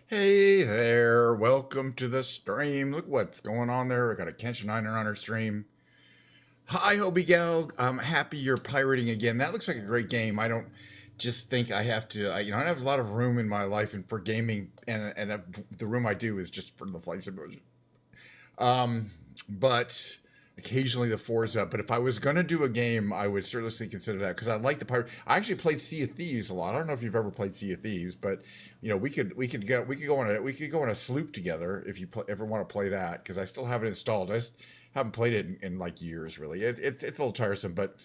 Hey there, welcome to the stream. Look what's going on there. We got a Kenshin Niner on our stream. Hi, Hobie Gal. I'm happy you're pirating again. That looks like a great game. I don't just think I have to, I don't have a lot of room in my life and for gaming, and the room I do is just for the flight simulation. But occasionally the Forza. But if I was gonna do a game, I would seriously consider that because I like the pirate. I actually played Sea of Thieves a lot. I don't know if you've ever played Sea of Thieves, but we could go on a sloop together if you ever want to play that because I still have it installed. I just haven't played it in like years really. It's a little tiresome, but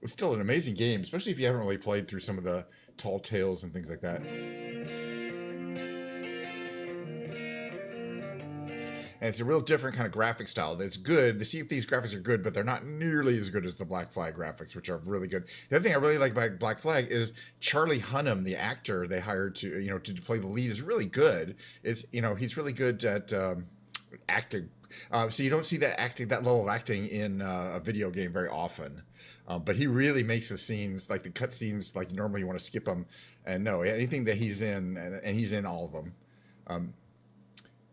it's still an amazing game, especially if you haven't really played through some of the tall tales and things like that. And it's a real different kind of graphic style. That's good. The Sea of Thieves graphics are good, but they're not nearly as good as the Black Flag graphics, which are really good. The other thing I really like about Black Flag is Charlie Hunnam, the actor they hired to play the lead, is really good. He's really good at acting. So you don't see that level of acting in a video game very often. But he really makes the scenes, like the cut scenes, like normally you want to skip them. And no, anything that he's in, and he's in all of them.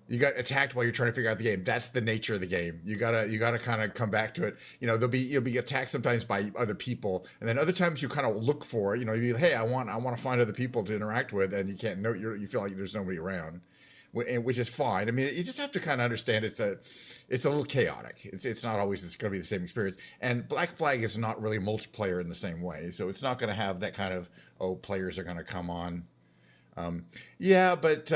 You got attacked while you're trying to figure out the game. That's the nature of the game. You gotta kind of come back to it. You'll be attacked sometimes by other people, and then other times you kind of look for it. Hey, I want to find other people to interact with, and you can't know you feel like there's nobody around, which is fine. I mean, you just have to kind of understand it's a little chaotic. It's not always going to be the same experience. And Black Flag is not really multiplayer in the same way, so it's not going to have that kind of players are going to come on. But.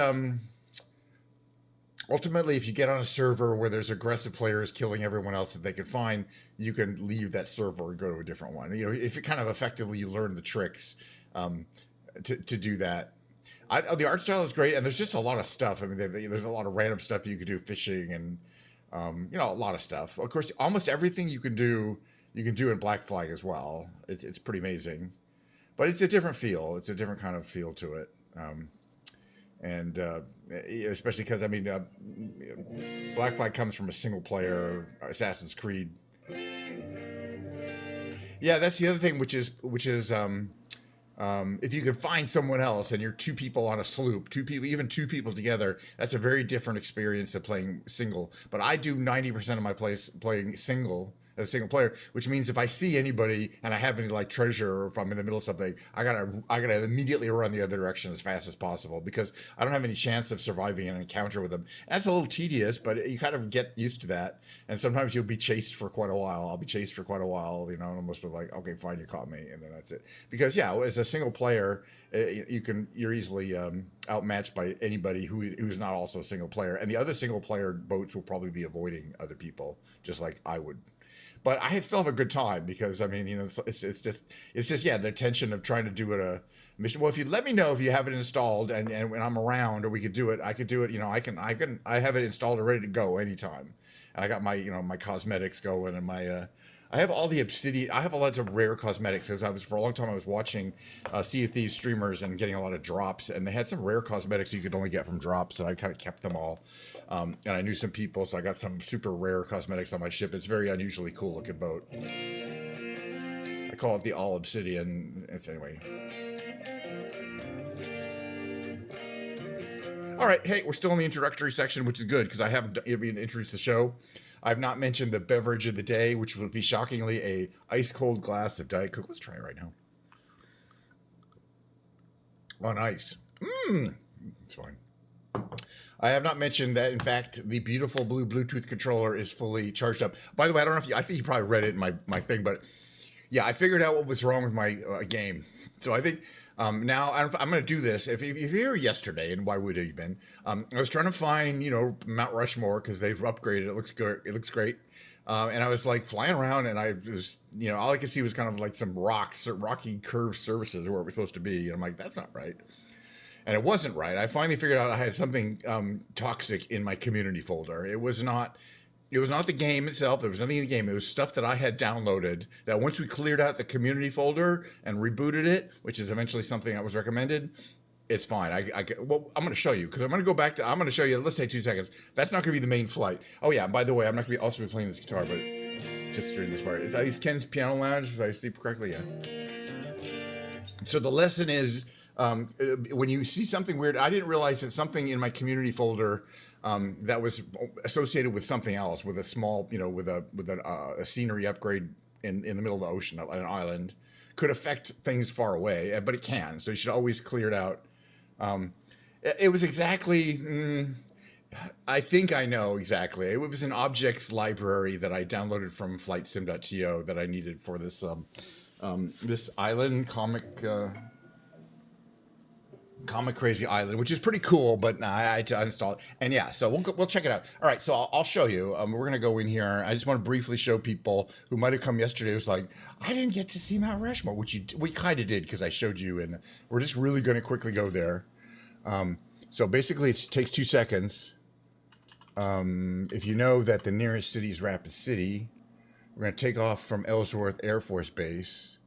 Ultimately, if you get on a server where there's aggressive players killing everyone else that they can find, you can leave that server and go to a different one. If it kind of effectively you learn the tricks to do that. The art style is great, and there's just a lot of stuff. I mean, there's a lot of random stuff you can do, fishing and a lot of stuff. Of course, almost everything you can do in Black Flag as well. It's pretty amazing, but it's a different feel. It's a different kind of feel to it. And especially because Black Flag comes from a single player Assassin's Creed. Yeah, that's the other thing, which is if you can find someone else and you're two people on a sloop, even two people together, that's a very different experience than playing single. But I do 90% of my playing single as a single player, which means if I see anybody and I have any like treasure, or if I'm in the middle of something, I gotta immediately run the other direction as fast as possible because I don't have any chance of surviving an encounter with them. That's a little tedious, but you kind of get used to that. And sometimes you'll be chased for quite a while. I'll be chased for quite a while, almost like, okay, fine, you caught me, and then that's it. Because as a single player, you're easily outmatched by anybody who's not also a single player. And the other single player boats will probably be avoiding other people, just like I would. But I still have a good time because it's just the tension of trying to do it a mission. Well, if you let me know if you have it installed and when I'm around, or we could do it, I could do it. I have it installed and ready to go anytime. And I got my my cosmetics going and my I have all the obsidian. I have a lot of rare cosmetics because for a long time I was watching Sea of Thieves streamers and getting a lot of drops, and they had some rare cosmetics you could only get from drops, and I kind of kept them all. And I knew some people, so I got some super rare cosmetics on my ship. It's a very unusually cool looking boat. I call it the all obsidian. Anyway. All right, hey, we're still in the introductory section, which is good because I haven't even introduced the show. I've not mentioned the beverage of the day, which would be shockingly a ice cold glass of Diet Coke. Let's try it right now. On ice. It's fine. I have not mentioned that, in fact, the beautiful blue Bluetooth controller is fully charged up. By the way, I think you probably read it in my thing, but yeah, I figured out what was wrong with my game. So I think now I'm going to do this. If you're here yesterday, and why would you have been? I was trying to find, Mount Rushmore because they've upgraded. It looks good. It looks great. And I was like flying around, and I was, all I could see was kind of like some rocky curved surfaces where it was supposed to be. And I'm like, that's not right. And it wasn't right. I finally figured out I had something toxic in my community folder. It was not the game itself. There was nothing in the game. It was stuff that I had downloaded that once we cleared out the community folder and rebooted it, which is eventually something that was recommended, it's fine. I'm going to show you because I'm going to go back to, I'm going to show you. Let's take 2 seconds. That's not going to be the main flight. Oh yeah. By the way, I'm not going to also be playing this guitar, but just during this part. Is that these Ken's Piano Lounge? If I sleep correctly, yeah. So the lesson is When you see something weird, I didn't realize that something in my community folder that was associated with something else, with a small, a scenery upgrade in the middle of the ocean on an island, could affect things far away, but it can. So you should always clear it out. It was exactly. I think I know exactly. It was an objects library that I downloaded from FlightSim.to that I needed for this island comic crazy island, which is pretty cool. But I had to uninstall it, and yeah, so we'll check it out. All right, so I'll show you. We're gonna go in here. I just want to briefly show people who might have come yesterday. It was like, I didn't get to see Mount Rushmore, which we kind of did because I showed you, and we're just really gonna quickly go there. So basically, it takes 2 seconds. If you know that the nearest city is Rapid City, we're going to take off from Ellsworth Air Force Base.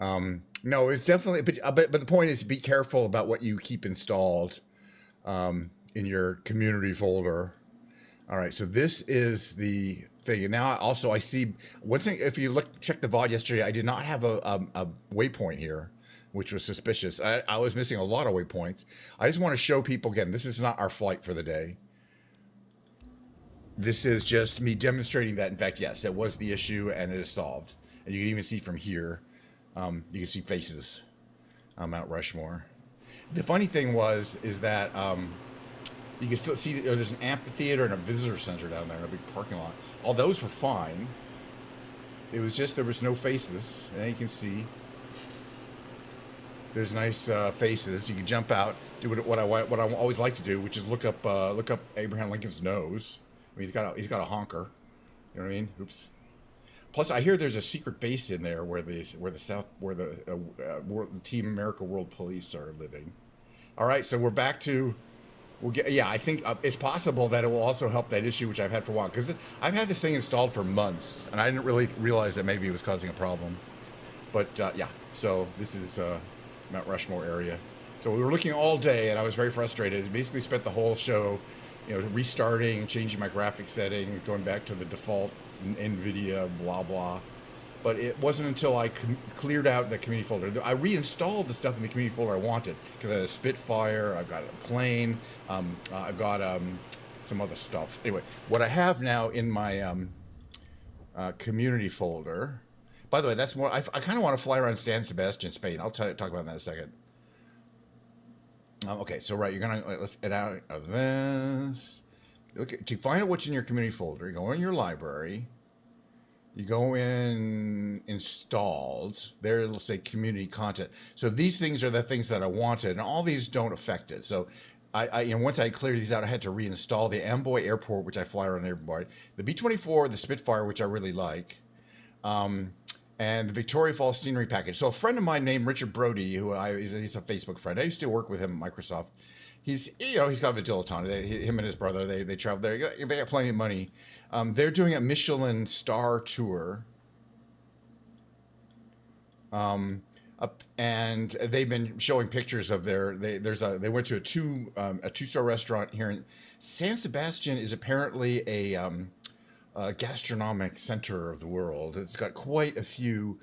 No, it's definitely, but the point is, be careful about what you keep installed in your community folder. All right, so this is the thing. And now also I see, one thing, if you check the VOD yesterday, I did not have a waypoint here, which was suspicious. I was missing a lot of waypoints. I just want to show people, again, this is not our flight for the day. This is just me demonstrating that, in fact, yes, that was the issue, and it is solved. And you can even see from here, you can see faces on Mount Rushmore. The funny thing is that you can still see there's an amphitheater and a visitor center down there, and a big parking lot. All those were fine. It was just there was no faces, and you can see there's nice faces. You can jump out, do what I always like to do, which is look up Abraham Lincoln's nose. I mean, he's got a honker. You know what I mean? Oops. Plus, I hear there's a secret base in there where the Team America World Police are living. All right, so we're back to. I think it's possible that it will also help that issue, which I've had for a while, because I've had this thing installed for months, and I didn't really realize that maybe it was causing a problem. But yeah, so this is Mount Rushmore area. So we were looking all day, and I was very frustrated. Basically, spent the whole show, restarting, changing my graphics settings, going back to the default NVIDIA, blah blah. But it wasn't until I cleared out the community folder. I reinstalled the stuff in the community folder I wanted, because I had a Spitfire, I've got a plane, I've got some other stuff. Anyway, what I have now in my community folder. By the way, that's more. I kind of want to fly around San Sebastian, Spain. I'll talk about that in a second. Okay, so right, let's get out of this. To find out what's in your community folder, you go in your library. You go in installed. There, let's say community content. So these things are the things that I wanted, and all these don't affect it. So once I cleared these out, I had to reinstall the Amboy Airport, which I fly around everybody. The B-24, the Spitfire, which I really like. And the Victoria Falls scenery package. So a friend of mine named Richard Brody, he's a Facebook friend. I used to work with him at Microsoft. He's got a dilettante. Him and his brother, they travel there. They got plenty of money. They're doing a Michelin star tour. And they've been showing pictures of they went to a 2-star restaurant here in San Sebastian. Is apparently a gastronomic center of the world. It's got quite a few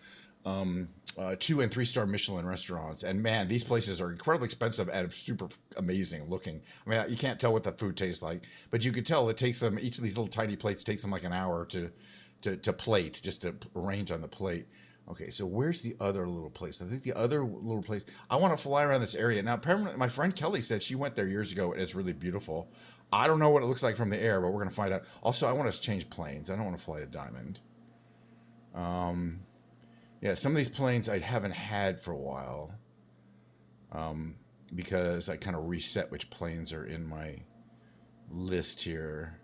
2- and 3-star Michelin restaurants, and man, these places are incredibly expensive and super amazing looking. I mean, you can't tell what the food tastes like, but you could tell it takes them, each of these little tiny plates takes them like an hour to plate, just to arrange on the plate. Okay, so where's the other little place? I think the other little place, I want to fly around this area. Now, apparently, my friend Kelly said she went there years ago, and it's really beautiful. I don't know what it looks like from the air, but we're going to find out. Also, I want to change planes. I don't want to fly a Diamond. Yeah, some of these planes I haven't had for a while, because I kind of reset which planes are in my list here.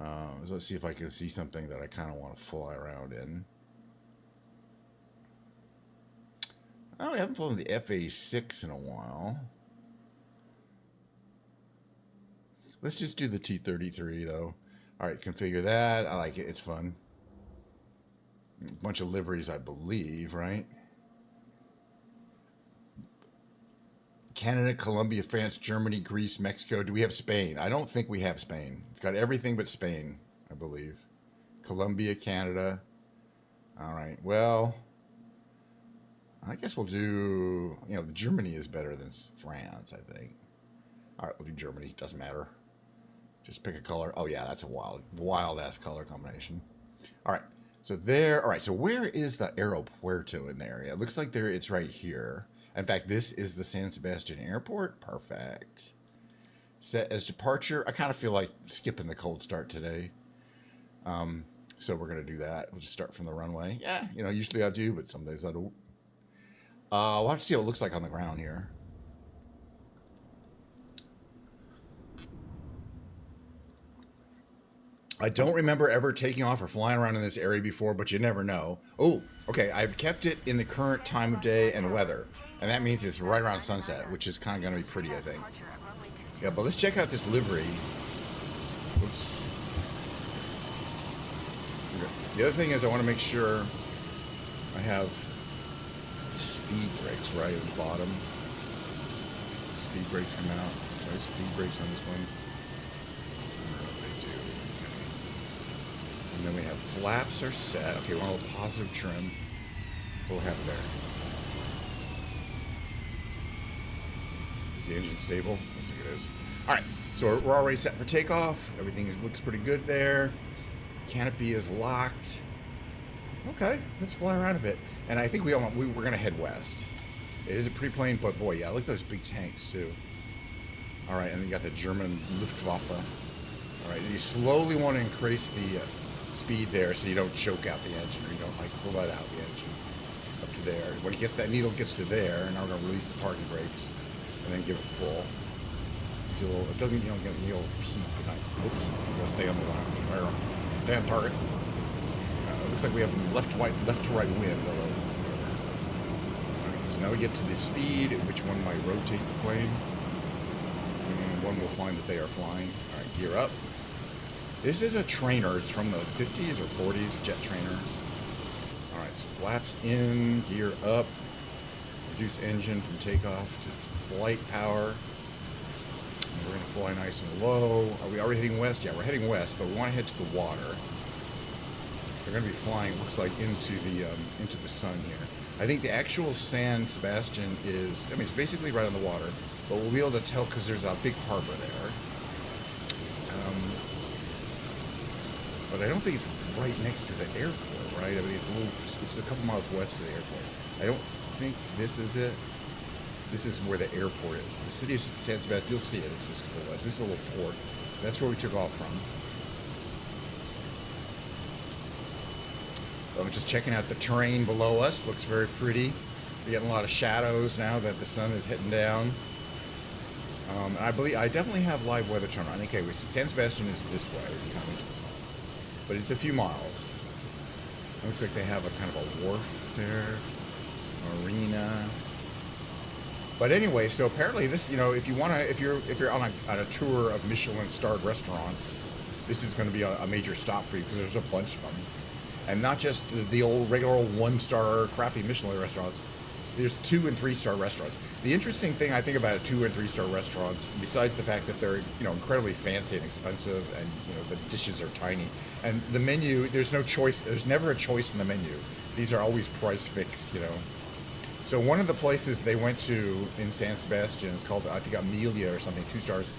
So let's see if I can see something that I kind of want to fly around in. Oh, I haven't flown the FA6 in a while. Let's just do the T-33, though. All right, configure that. I like it. It's fun. A bunch of liveries, I believe, right? Canada, Colombia, France, Germany, Greece, Mexico. Do we have Spain? I don't think we have Spain. It's got everything but Spain, I believe. Colombia, Canada. All right, well, I guess we'll do, Germany is better than France, I think. All right, we'll do Germany. Doesn't matter. Just pick a color. Oh, yeah, that's a wild-ass color combination. All right, so there. All right, so where is the Aeropuerto in the area? It looks like it's right here. In fact, this is the San Sebastian Airport. Perfect. Set as departure. I kind of feel like skipping the cold start today. So we're going to do that. We'll just start from the runway. Yeah, usually I do, but some days I don't. We'll have to see what it looks like on the ground here. I don't remember ever taking off or flying around in this area before, but you never know. Oh, okay. I've kept it in the current time of day and weather. And that means it's right around sunset, which is kind of going to be pretty, I think. Yeah, but let's check out this livery. Oops. Okay. The other thing is I want to make sure I have speed brakes right at the bottom. Speed brakes come out. Right, speed brakes on this one. And then we have flaps are set. Okay, we want a little positive trim. We'll have there. Is the engine stable? Looks like it is. All right, so we're already set for takeoff. Everything looks pretty good there. Canopy is locked. Okay, let's fly around a bit. And I think we're going to head west. It is a pretty plane, but boy, yeah, look at those big tanks too. All right, and then you got the German Luftwaffe. All right, and you slowly want to increase the speed there so you don't choke out the engine or you don't like flood out the engine up to there. When that needle gets to there, and now we're going to release the parking brakes and then give it full. See a little, it doesn't get a little peak. Oops, we'll stay on the line. Stay on target. It looks like we have left to right wind. Although, so now we get to the speed at which one might rotate the plane. And one will find that they are flying. All right, gear up. This is a trainer. It's from the 50s or 40s, jet trainer. All right, so flaps in, gear up, reduce engine from takeoff to flight power. And we're going to fly nice and low. Are we already heading west? Yeah, we're heading west, but we want to head to the water. We're going to be flying, looks like, into the sun here. I think the actual San Sebastian it's basically right on the water, but we'll be able to tell because there's a big harbor there. But I don't think it's right next to the airport, right? I mean, it's a couple miles west of the airport. I don't think this is it. This is where the airport is. The city of San Sebastian, you'll see it. It's just to the west. This is a little port. That's where we took off from. I'm just checking out the terrain below us. Looks very pretty. We're getting a lot of shadows now that the sun is hitting down. And I definitely have live weather turned on. Okay, San Sebastian is this way. It's coming to the sun. But it's a few miles. It looks like they have a kind of a wharf there, marina. But anyway, so apparently this, if you're on a tour of Michelin-starred restaurants, this is going to be a major stop for you because there's a bunch of them, and not just the old regular old 1-star crappy Michelin restaurants. There's 2- and 3-star restaurants. The interesting thing I think about 2- and 3-star restaurants, besides the fact that they're incredibly fancy and expensive, and the dishes are tiny, and the menu, there's no choice. There's never a choice in the menu. These are always price fixed. So one of the places they went to in San Sebastian is called, I think, Amelia or something, 2 stars,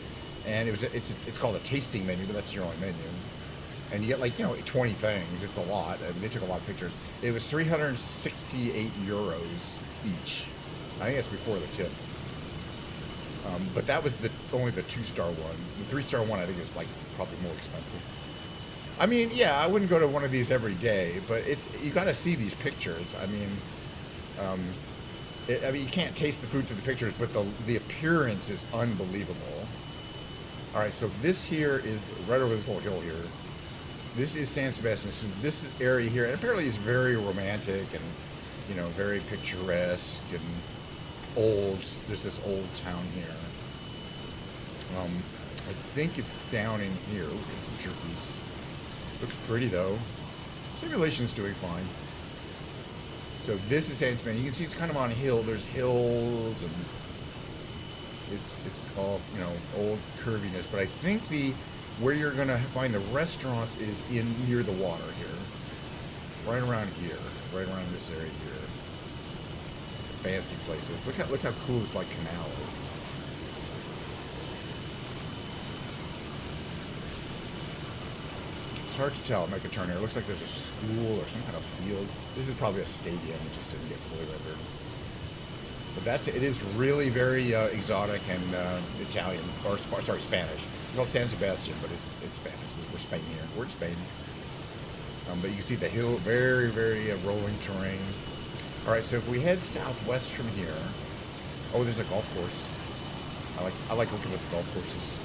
and it's called a tasting menu, but that's your only menu. And you get 20 things. It's a lot. I mean, they took a lot of pictures. It was 368 euros each. I think that's before the tip. But that was only the 2-star one. The 3-star one I think is probably more expensive. I mean, yeah, I wouldn't go to one of these every day, but you got to see these pictures. I mean, you can't taste the food through the pictures, but the appearance is unbelievable. All right, so this here is right over this little hill here. This is San Sebastian. So this area here, and apparently is very romantic and, very picturesque and old. There's this old town here. I think it's down in here. We're getting some jerkies. Looks pretty though. Simulation's doing fine. So this is San Sebastian. You can see it's kind of on a hill. There's hills and it's called, old curviness. But I think where you're going to find the restaurants is near the water here. Right around here. Right around this area here. fancy places. Look how cool this like canal is. It's hard to tell. Make a turn here. It looks like there's a school or some kind of field. This is probably a stadium. It just didn't get fully rendered. But it is really very exotic and Italian, or sorry, Spanish. It's called San Sebastian, but it's Spanish. We're Spain here. We're in Spain. But you can see the hill, very, very rolling terrain. All right, so if we head southwest from here, oh, there's a golf course. I like looking at the golf courses.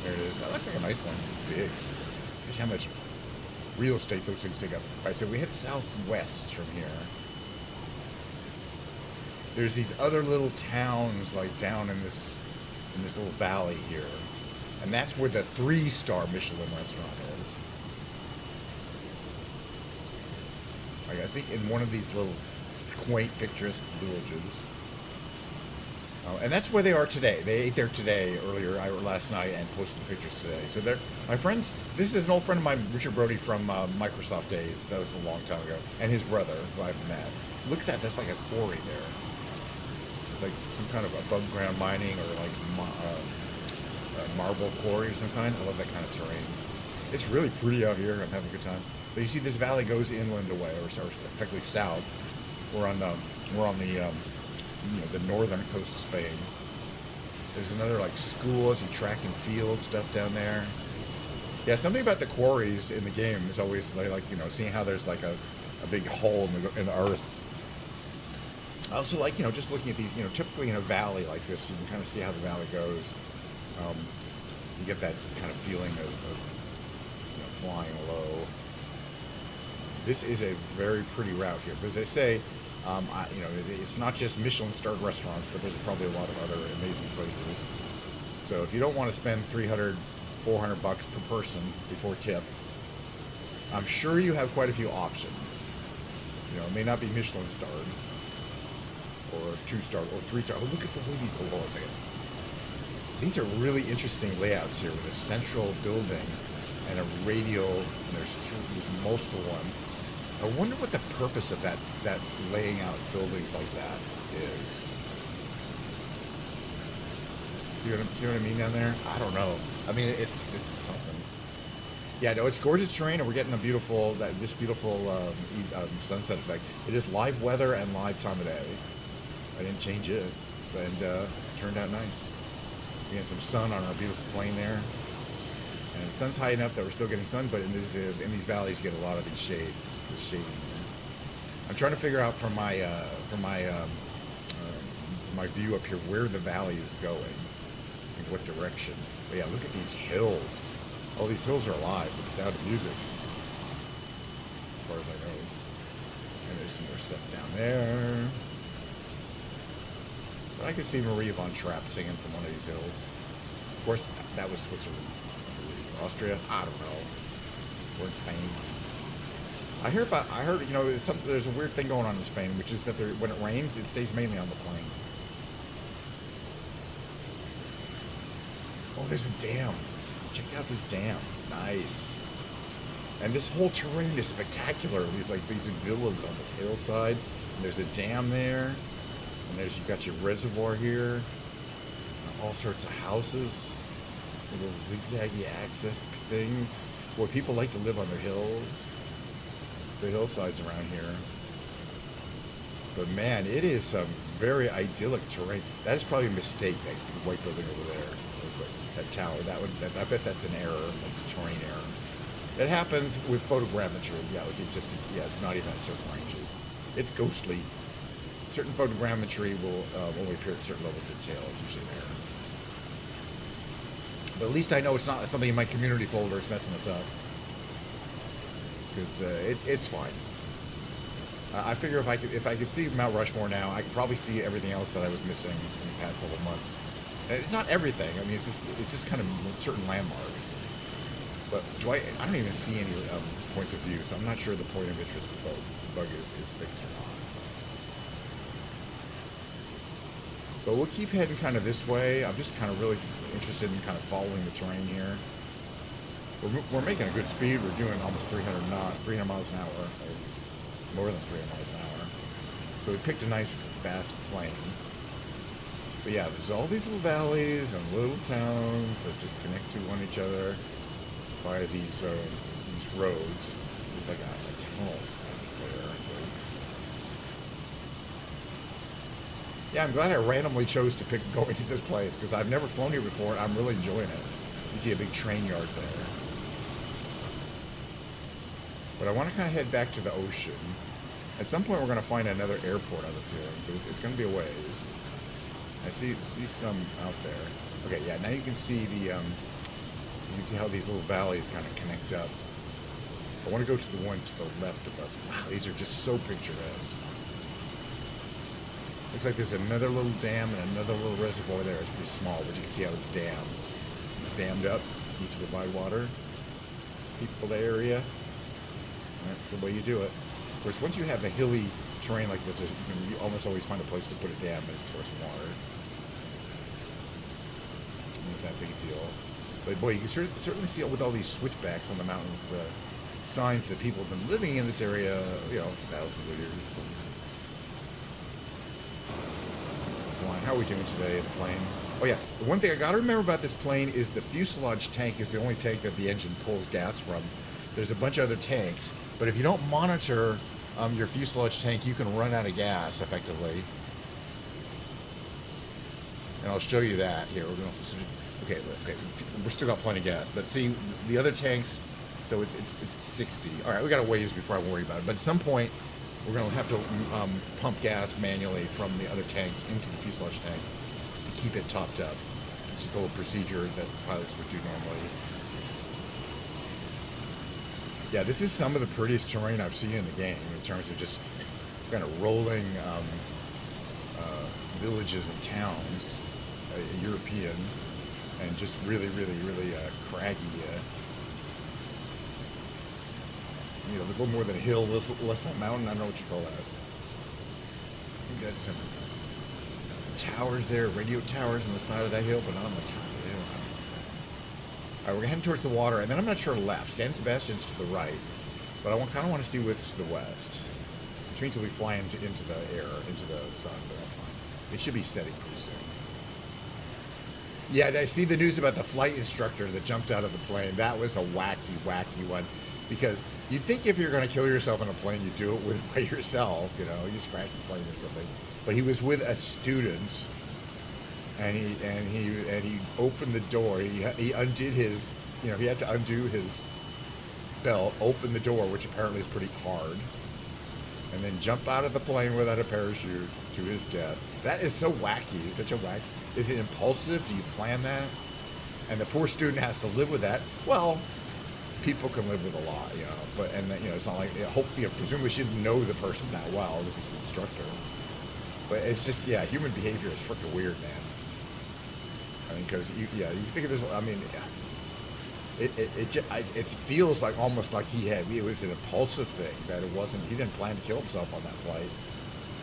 There it is. That looks like a nice one. Big. Just how much real estate those things take up. All right, so we head southwest from here. There's these other little towns like down in this little valley here, and that's where the 3-star Michelin restaurant is. Like, I think in one of these little quaint, picturesque villages. And that's where they are today. They ate there today, last night, and posted the pictures today. So they're my friends. This is an old friend of mine, Richard Brody from Microsoft days. That was a long time ago, and his brother, who I've met. Look at that. That's like a quarry there. It's like some kind of above ground mining or like marble quarry of some kind. I love that kind of terrain. It's really pretty out here. I'm having a good time. But you see, this valley goes inland away, or effectively south. We're on the the northern coast of Spain. There's another like school, some track and field stuff down there. Yeah, something about the quarries in the game is always like seeing how there's like a big hole in the earth. I also like just looking at these typically in a valley like this, you can kind of see how the valley goes. You get that kind of feeling of flying low. This is a very pretty route here, because they say, it's not just Michelin-starred restaurants, but there's probably a lot of other amazing places. So if you don't want to spend $300, $400 per person before tip, I'm sure you have quite a few options. It may not be Michelin-starred, or 2-star, or 3-star. Oh, look at the way these. Oh, hold on a second. These are really interesting layouts here with a central building and a radial, and there's multiple ones. I wonder what the purpose of that's laying out buildings like that is. See what I mean down there? I don't know. I mean, it's something. Yeah, no, it's gorgeous terrain, and we're getting beautiful sunset effect. It is live weather and live time of day. I didn't change it, and it turned out nice. We get some sun on our beautiful plain there. And the sun's high enough that we're still getting sun, but in these valleys you get a lot of these shades, this shading. I'm trying to figure out from my view up here where the valley is going, in what direction. But yeah, look at these hills. Oh, these hills are alive with the sound of music, as far as I know. And there's some more stuff down there. But I could see Marie Von Trapp singing from one of these hills. Of course, that was Switzerland. Austria? I don't know. Or in Spain. I heard there's a weird thing going on in Spain, which is that when it rains, it stays mainly on the plain. Oh, there's a dam. Check out this dam. Nice. And this whole terrain is spectacular. These villas on this hillside. And there's a dam there. And you've got your reservoir here. All sorts of houses. Little zigzaggy access things. Boy, people like to live on their hills. The hillsides around here. But man, it is some very idyllic terrain. That is probably a mistake, that white building over there. That tower. I bet that's an error. That's a terrain error. It happens with photogrammetry. Yeah, it's not even at certain ranges. It's ghostly. Certain photogrammetry will only appear at certain levels of detail. It's usually an error. But at least I know it's not something in my community folder that's messing us up. Because it's fine. I figure if I could see Mount Rushmore now, I could probably see everything else that I was missing in the past couple of months. And it's not everything. I mean, it's just kind of certain landmarks. But I don't even see any points of view, so I'm not sure the point of interest bug is fixed or not. But we'll keep heading kind of this way. I'm just kind of really interested in kind of following the terrain here. We're making a good speed. We're doing almost 300 miles an hour, or more than 300 miles an hour. So we picked a nice fast plane. But yeah, there's all these little valleys and little towns that just connect to one each other by these roads. There's like a tunnel there. Yeah, I'm glad I randomly chose to pick going to this place because I've never flown here before and I'm really enjoying it. You see a big train yard there. But I want to kind of head back to the ocean. At some point we're going to find another airport, I have a feeling, but it's going to be a ways. I see some out there. Okay, yeah, now you can see the, you can see how these little valleys kind of connect up. I want to go to the one to the left of us. Wow, these are just so picturesque. Looks like there's another little dam and another little reservoir there. It's pretty small, but you can see how it's dammed. It's dammed up, need to provide water. People the area. That's the way you do it. Of course, once you have a hilly terrain like this, you almost always find a place to put a dam and store some water. Not that big a deal. But boy, you can certainly see with all these switchbacks on the mountains, the signs that people have been living in this area, thousands of years. Flying. How are we doing today in the plane? Oh yeah, the one thing I got to remember about this plane is the fuselage tank is the only tank that the engine pulls gas from. There's a bunch of other tanks, but if you don't monitor your fuselage tank, you can run out of gas effectively. And I'll show you that here. Okay, we're still got plenty of gas, but see the other tanks. So it's 60. All right, we got a ways before I worry about it. But at some point, we're going to have to pump gas manually from the other tanks into the fuselage tank to keep it topped up. It's just a little procedure that pilots would do normally. Yeah, this is some of the prettiest terrain I've seen in the game in terms of just kind of rolling villages and towns, European, and just really craggy. There's a little more than a hill, less than a mountain. I don't know what you call that. You got some towers there, radio towers on the side of that hill, but not on the top of the hill. All right, we're heading towards the water, and then I'm not sure left. San Sebastian's to the right, but I kind of want to see what's to the west, which means we'll be flying into the air, into the sun, but that's fine. It should be setting pretty soon. Yeah, I see the news about the flight instructor that jumped out of the plane. That was a wacky one, because you'd think if you're going to kill yourself in a plane, you do it by yourself, you just crash the plane or something. But he was with a student. And he opened the door. He undid his, he had to undo his belt, open the door, which apparently is pretty hard, and then jump out of the plane without a parachute to his death. That is so wacky. Such a wacky. Is it impulsive? Do you plan that? And the poor student has to live with that. Well, people can live with a lot, But it's not like presumably she didn't know the person that well. This is the instructor. But it's just human behavior is freaking weird, man. I mean, because you think of this. I mean, it feels like almost like it was an impulsive thing, that it wasn't. He didn't plan to kill himself on that flight,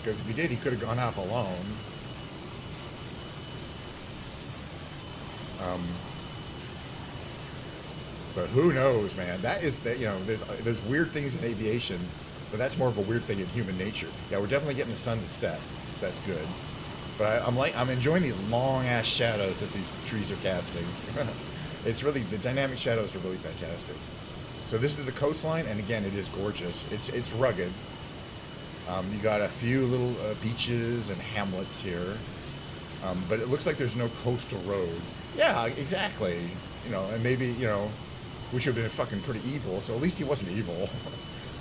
because if he did, he could have gone off alone. But who knows, man? That is that. There's weird things in aviation, but that's more of a weird thing in human nature. Yeah, we're definitely getting the sun to set. That's good. But I'm enjoying the long ass shadows that these trees are casting. It's really, the dynamic shadows are really fantastic. So this is the coastline, and again, it is gorgeous. It's rugged. You got a few little beaches and hamlets here, but it looks like there's no coastal road. Yeah, exactly. And maybe which would have been fucking pretty evil. So at least he wasn't evil.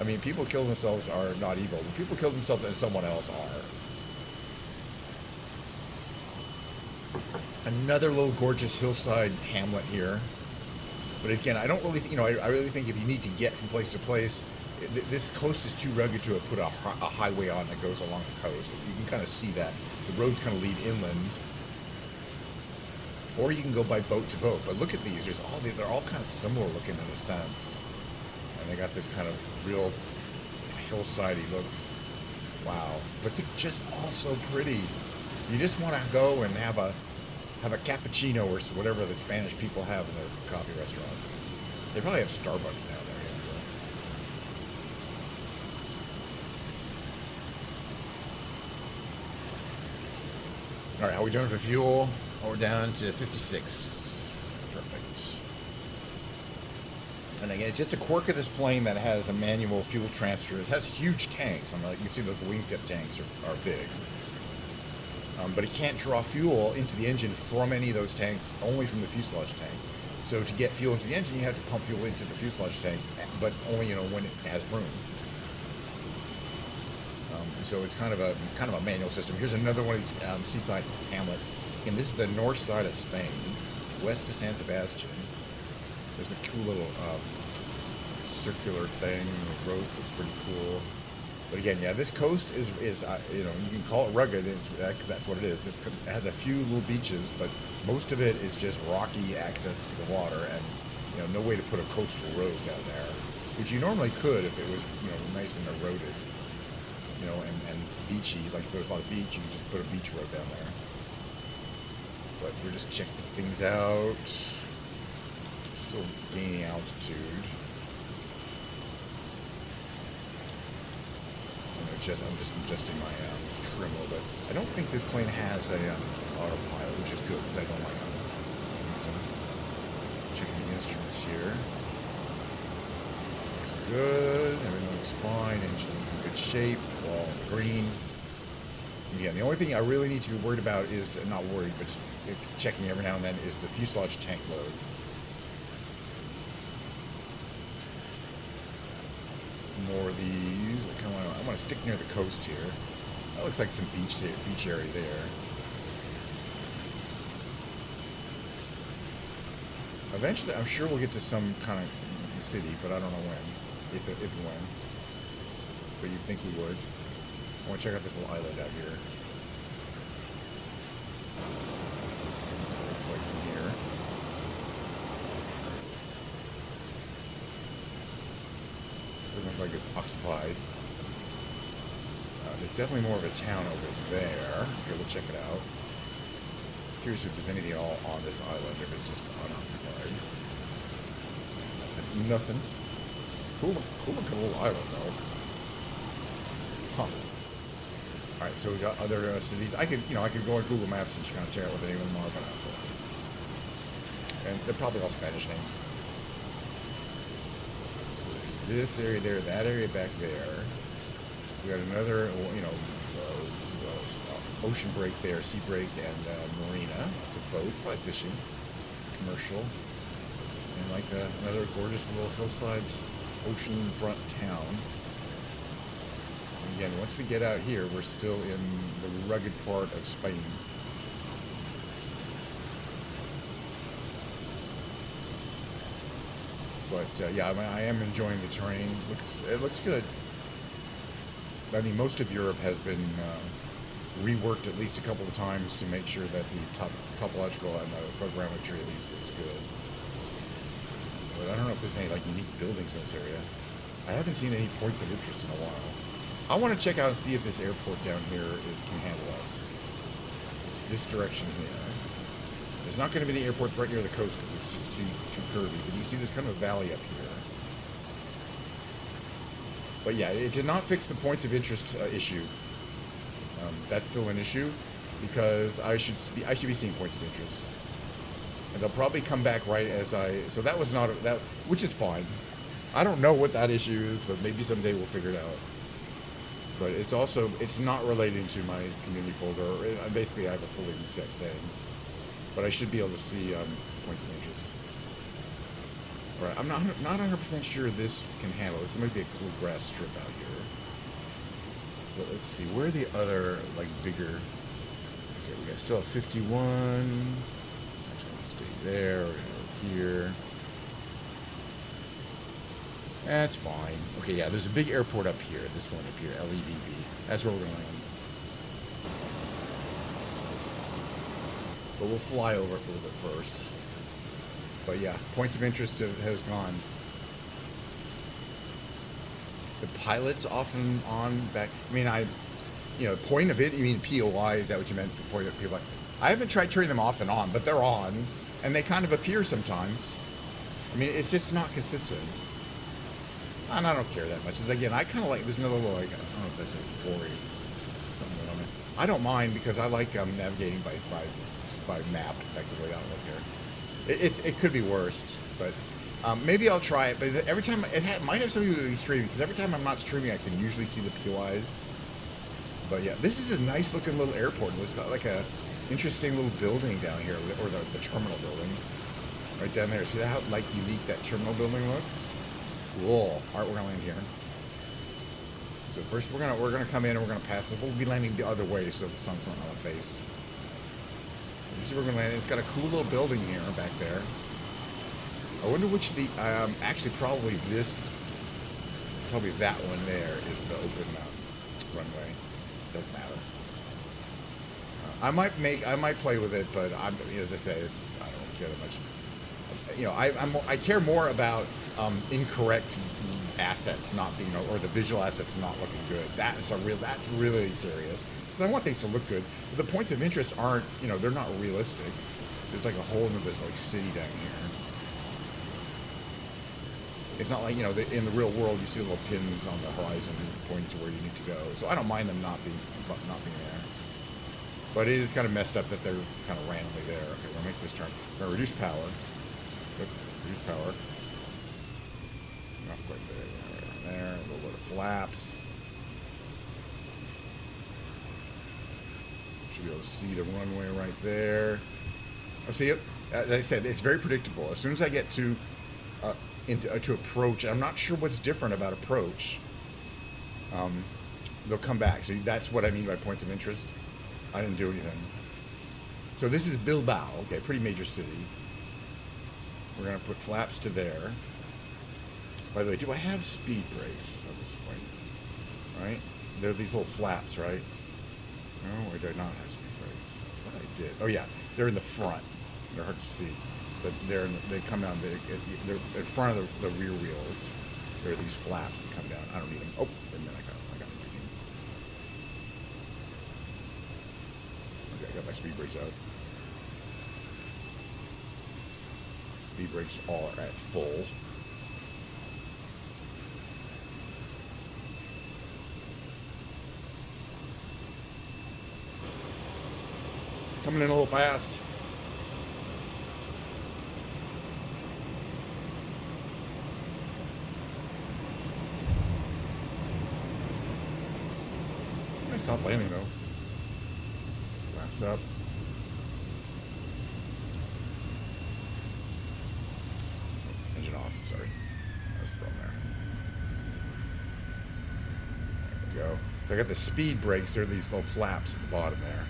I mean, people kill themselves are not evil. When people kill themselves and someone else are. Another little gorgeous hillside hamlet here. But again, I don't really, I really think if you need to get from place to place, this coast is too rugged to put a highway on that goes along the coast. You can kind of see that. The roads kind of lead inland. Or you can go by boat to boat. But look at these. They're all kind of similar looking in a sense. And they got this kind of real hillsidey look. Wow. But they're just all so pretty. You just want to go and have a cappuccino or whatever the Spanish people have in their coffee restaurants. They probably have Starbucks now there. All right, how are we doing for fuel? Oh, we're down to 56. Perfect. And again, it's just a quirk of this plane that has a manual fuel transfer. It has huge tanks. On the, you see those wingtip tanks are big. But it can't draw fuel into the engine from any of those tanks, only from the fuselage tank. So to get fuel into the engine, you have to pump fuel into the fuselage tank, but only when it has room. So it's kind of a manual system. Here's another one of these seaside hamlets. And this is the north side of Spain, west of San Sebastian. There's a cool little circular thing. The roads look pretty cool. But again, yeah, this coast is you can call it rugged, because that's what it is. It has a few little beaches, but most of it is just rocky access to the water, and no way to put a coastal road down there, which you normally could if it was nice and eroded, and beachy. Like if there was a lot of beach, you could just put a beach road down there. But we're just checking things out. Still gaining altitude. I'm just adjusting my trim a little bit. I don't think this plane has a autopilot, which is good because I don't like it. So checking the instruments here. Looks good. Everything looks fine. Engine's in good shape. All green. Again, the only thing I really need to be worried about is not worried, but just checking every now and then is the fuselage tank load. More of these. I want to stick near the coast here. That looks like some beach area there. Eventually, I'm sure we'll get to some kind of city, but I don't know when, if and when. But you'd think we would. I want to check out this little island out here. Looks like from here. Doesn't look like it's occupied. There's definitely more of a town over there. Here, we'll check it out. Curious if there's anything at all on this island, if it's just unoccupied. Nothing. Cool little island, though. Huh. Alright, so we got other cities. I could go on Google Maps and just kind of check out what the name of them are, but and they're probably all Spanish names. This area there, that area back there. We got another, ocean break there, sea break, and marina. Lots of boats, fly fishing, commercial, and like another gorgeous little hillside, ocean-front town. And again, once we get out here, we're still in the rugged part of Spain. But yeah, I am enjoying the terrain. It looks good. I mean, most of Europe has been reworked at least a couple of times to make sure that the topological and the photogrammetry at least is good. But I don't know if there's any unique buildings in this area. I haven't seen any points of interest in a while. I want to check out and see if this airport down here can handle us. It's this direction here. There's not going to be any airports right near the coast because it's just too curvy. But you see there's kind of a valley up here. But yeah, it did not fix the points of interest issue. That's still an issue because I should be seeing points of interest, and they'll probably come back right as So that was not that, which is fine. I don't know what that issue is, but maybe someday we'll figure it out. But it's not relating to my community folder. Basically, I have a fully reset thing, but I should be able to see points of interest. All right, I'm not 100% sure this can handle this. It might be a cool grass strip out here. But let's see, where are the other, bigger... Okay, we still have 51. Actually, let's stay there, or here. That's fine. Okay, yeah, there's a big airport up here. This one up here, LEVB. That's where we're going to land. But we'll fly over it a little bit first. But yeah, points of interest has gone. The pilot's often on back. I mean, the point of it, you mean POI, is that what you meant? The point of POI? I haven't tried turning them off and on, but they're on. And they kind of appear sometimes. I mean, it's just not consistent. And I don't care that much. Again, I kind of like, there's another little, I don't know if that's a quarry, something on it. I don't mind because I like navigating by map effectively. I don't look here. It could be worse, but maybe I'll try it. But every time might have something to do with streaming because every time I'm not streaming, I can usually see the POIs. But yeah, this is a nice looking little airport. It's got like a interesting little building down here, or the terminal building right down there. See how like unique that terminal building looks? Cool. All right, we're gonna land here. So first we're gonna come in and we're gonna pass it. We'll be landing the other way so the sun's not on our face. This is where we're gonna land. It's got a cool little building here back there. I wonder which actually probably that one there is the open runway. Doesn't matter. I might play with it, but as I say, I don't care that much. You know, I care more about incorrect assets not being, or the visual assets not looking good. That's really serious because I want things to look good. But the points of interest aren't, you know, they're not realistic. There's like a whole in this like city down here. It's not like, you know, in the real world you see little pins on the horizon pointing to where you need to go. So I don't mind them not being there. But it is kind of messed up that they're kind of randomly there. Okay, we'll make this turn. We're going to reduce power. Reduce power. Not quite there. A little bit of flaps. Should be able to see the runway right there. Oh, see it? As I said, it's very predictable. As soon as I get to approach, I'm not sure what's different about approach. They'll come back. So that's what I mean by points of interest. I didn't do anything. So this is Bilbao, okay, pretty major city. We're gonna put flaps to there. By the way, do I have speed brakes at this point? Right? They're these little flaps, right? No, or do I not have speed brakes? What I did? Oh yeah, they're in the front. They're hard to see, but they come down. They're in front of the rear wheels. There are these flaps that come down. I don't need them. Oh, and then I got them. Okay, I got my speed brakes out. Speed brakes all are at full. Coming in a little fast. Nice soft landing though. Wraps up. Engine off, sorry. That's the problem there. There we go. So I got the speed brakes, there are these little flaps at the bottom there.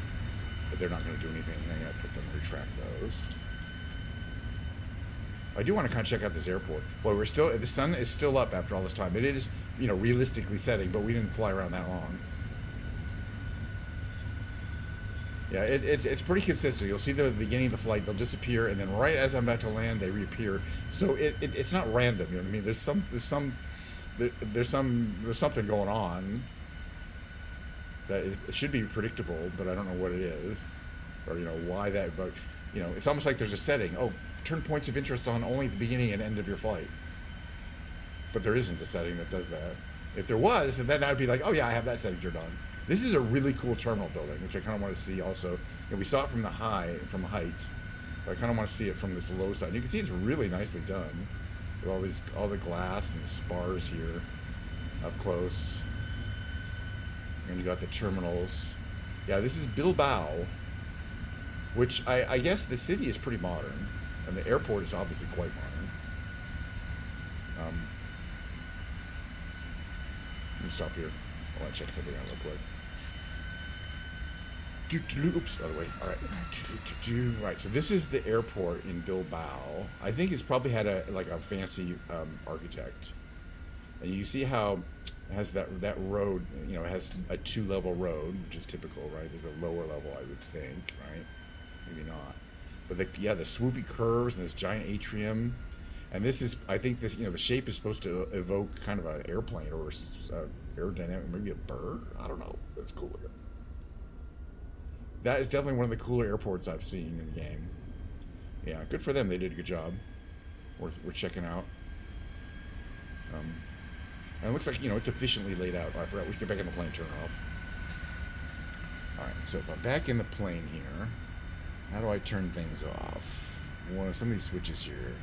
But they're not going to do anything. I got to put them, retract those. I do want to kind of check out this airport. Boy, the sun is still up after all this time. It is, you know, realistically setting, but we didn't fly around that long. Yeah, it's pretty consistent. You'll see the beginning of the flight, they'll disappear, and then right as I'm about to land, they reappear. So it's not random. You know what I mean? There's something going on. It should be predictable, but I don't know what it is, or you know why that. But you know, it's almost like there's a setting. Oh, turn points of interest on only at the beginning and end of your flight. But there isn't a setting that does that. If there was, then I'd be like, oh yeah, I have that setting turned on. This is a really cool terminal building, which I kind of want to see also. And we saw it from height, but I kind of want to see it from this low side. And you can see it's really nicely done, with all the glass and the spars here, up close. And you got the terminals. Yeah, this is Bilbao, which I guess the city is pretty modern, and the airport is obviously quite modern. Let me stop here. I want to check something out real quick. Oops, other way. All right. Right, so this is the airport in Bilbao. I think it's probably had a fancy architect. And you see how it has that road, you know, it has a 2-level road, which is typical, right? There's a lower level, I would think, right? Maybe not. But the swoopy curves and this giant atrium. And this is, I think this, you know, the shape is supposed to evoke kind of an airplane or aerodynamic, maybe a bird. I don't know. That's cool. That is definitely one of the cooler airports I've seen in the game. Yeah, good for them. They did a good job. We're checking out. And it looks like, you know, it's efficiently laid out. Oh, I forgot. We should get back in the plane and turn it off. All right, so if I'm back in the plane here, how do I turn things off? One of some of these switches here.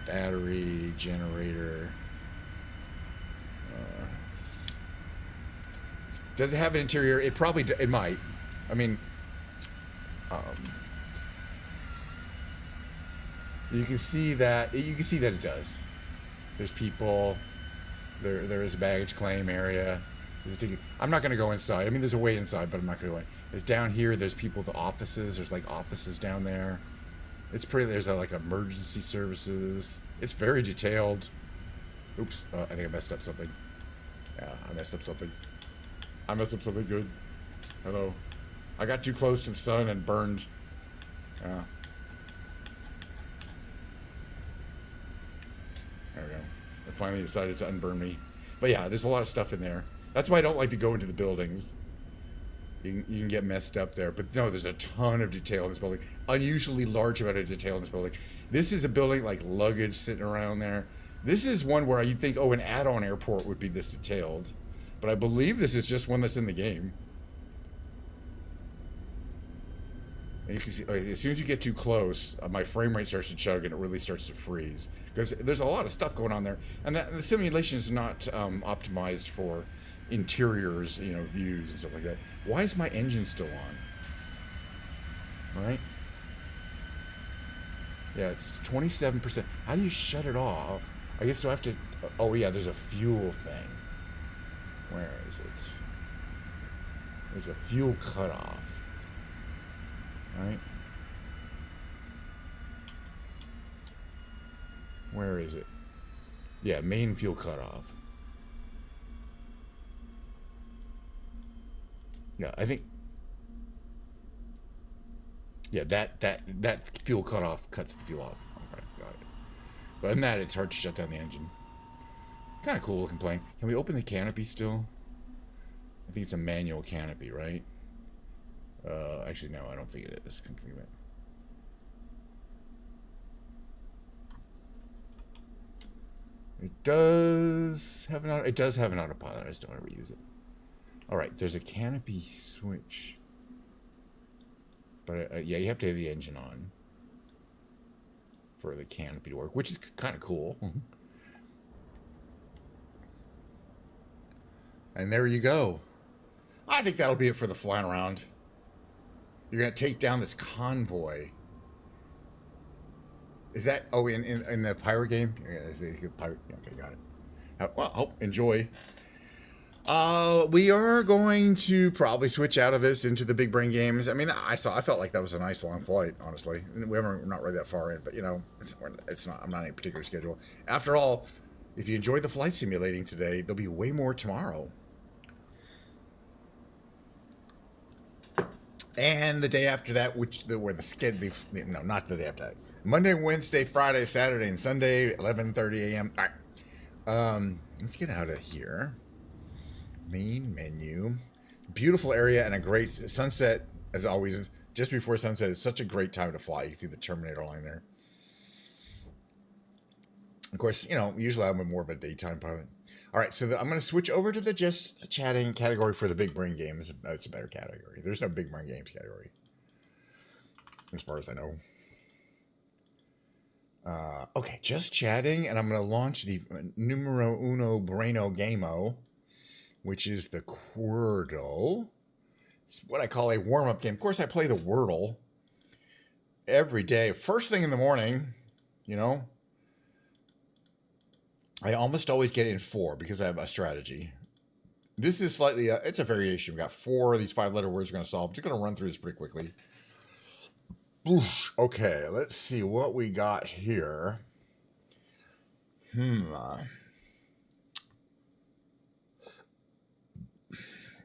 Battery, generator. Does it have an interior? It probably, it might. I mean, um, you can see that it does. There's people. There is a baggage claim area. There's a ticket. I'm not going to go inside. I mean, there's a way inside, but I'm not going to go in. There's down here. There's people. The offices. There's like offices down there. It's pretty. There's like emergency services. It's very detailed. Oops. I think I messed up something. Yeah, I messed up something. I messed up something good. Hello. I got too close to the sun and burned. There we go. It finally decided to unburn me. But yeah, there's a lot of stuff in there. That's why I don't like to go into the buildings. You can get messed up there. But no, there's a ton of detail in this building. Unusually large amount of detail in this building. This is a building like luggage sitting around there. This is one where you'd think, oh, an add-on airport would be this detailed. But I believe this is just one that's in the game. And you can see, as soon as you get too close, my frame rate starts to chug and it really starts to freeze. Because there's a lot of stuff going on there. And the simulation is not optimized for interiors, views and stuff like that. Why is my engine still on? All right. Yeah, it's 27%. How do you shut it off? I guess do I have to... Oh, yeah, there's a fuel thing. Where is it? There's a fuel cutoff. Right? Where is it? Yeah, main fuel cutoff. Yeah, I think... Yeah, that fuel cutoff cuts the fuel off. Okay, got it. But other than that, it's hard to shut down the engine. Kind of cool looking plane. Can we open the canopy still? I think it's a manual canopy, right? Actually, no, I don't think it is. Come think of it. It does have an autopilot. I just don't ever use it. All right, there's a canopy switch. But yeah, you have to have the engine on for the canopy to work, which is kind of cool. And there you go. I think that'll be it for the flying around. You're going to take down this convoy. Is that... Oh, in the pirate game? Yeah, is it pirate? Okay, got it. Well, enjoy. We are going to probably switch out of this into the big brain games. I mean, I felt like that was a nice long flight, honestly. We're not really that far in, but it's not. I'm not on any particular schedule. After all, if you enjoyed the flight simulating today, there'll be way more tomorrow. And the day after that, not the day after that. Monday, Wednesday, Friday, Saturday, and Sunday, 11:30 a.m. All right. Let's get out of here. Main menu. Beautiful area and a great sunset, as always. Just before sunset is such a great time to fly. You can see the Terminator line there. Of course, usually I'm more of a daytime pilot. All right, so I'm going to switch over to the just chatting category for the big brain games. It's a better category. There's no big brain games category, as far as I know. Okay, just chatting, and I'm going to launch the numero uno braino gameo, which is the Quordle. It's what I call a warm-up game. Of course, I play the Wordle every day. First thing in the morning, I almost always get in 4 because I have a strategy. This is slightly, it's a variation. We've got 4 of these 5-letter words we're going to solve. I'm just going to run through this pretty quickly. Okay, let's see what we got here.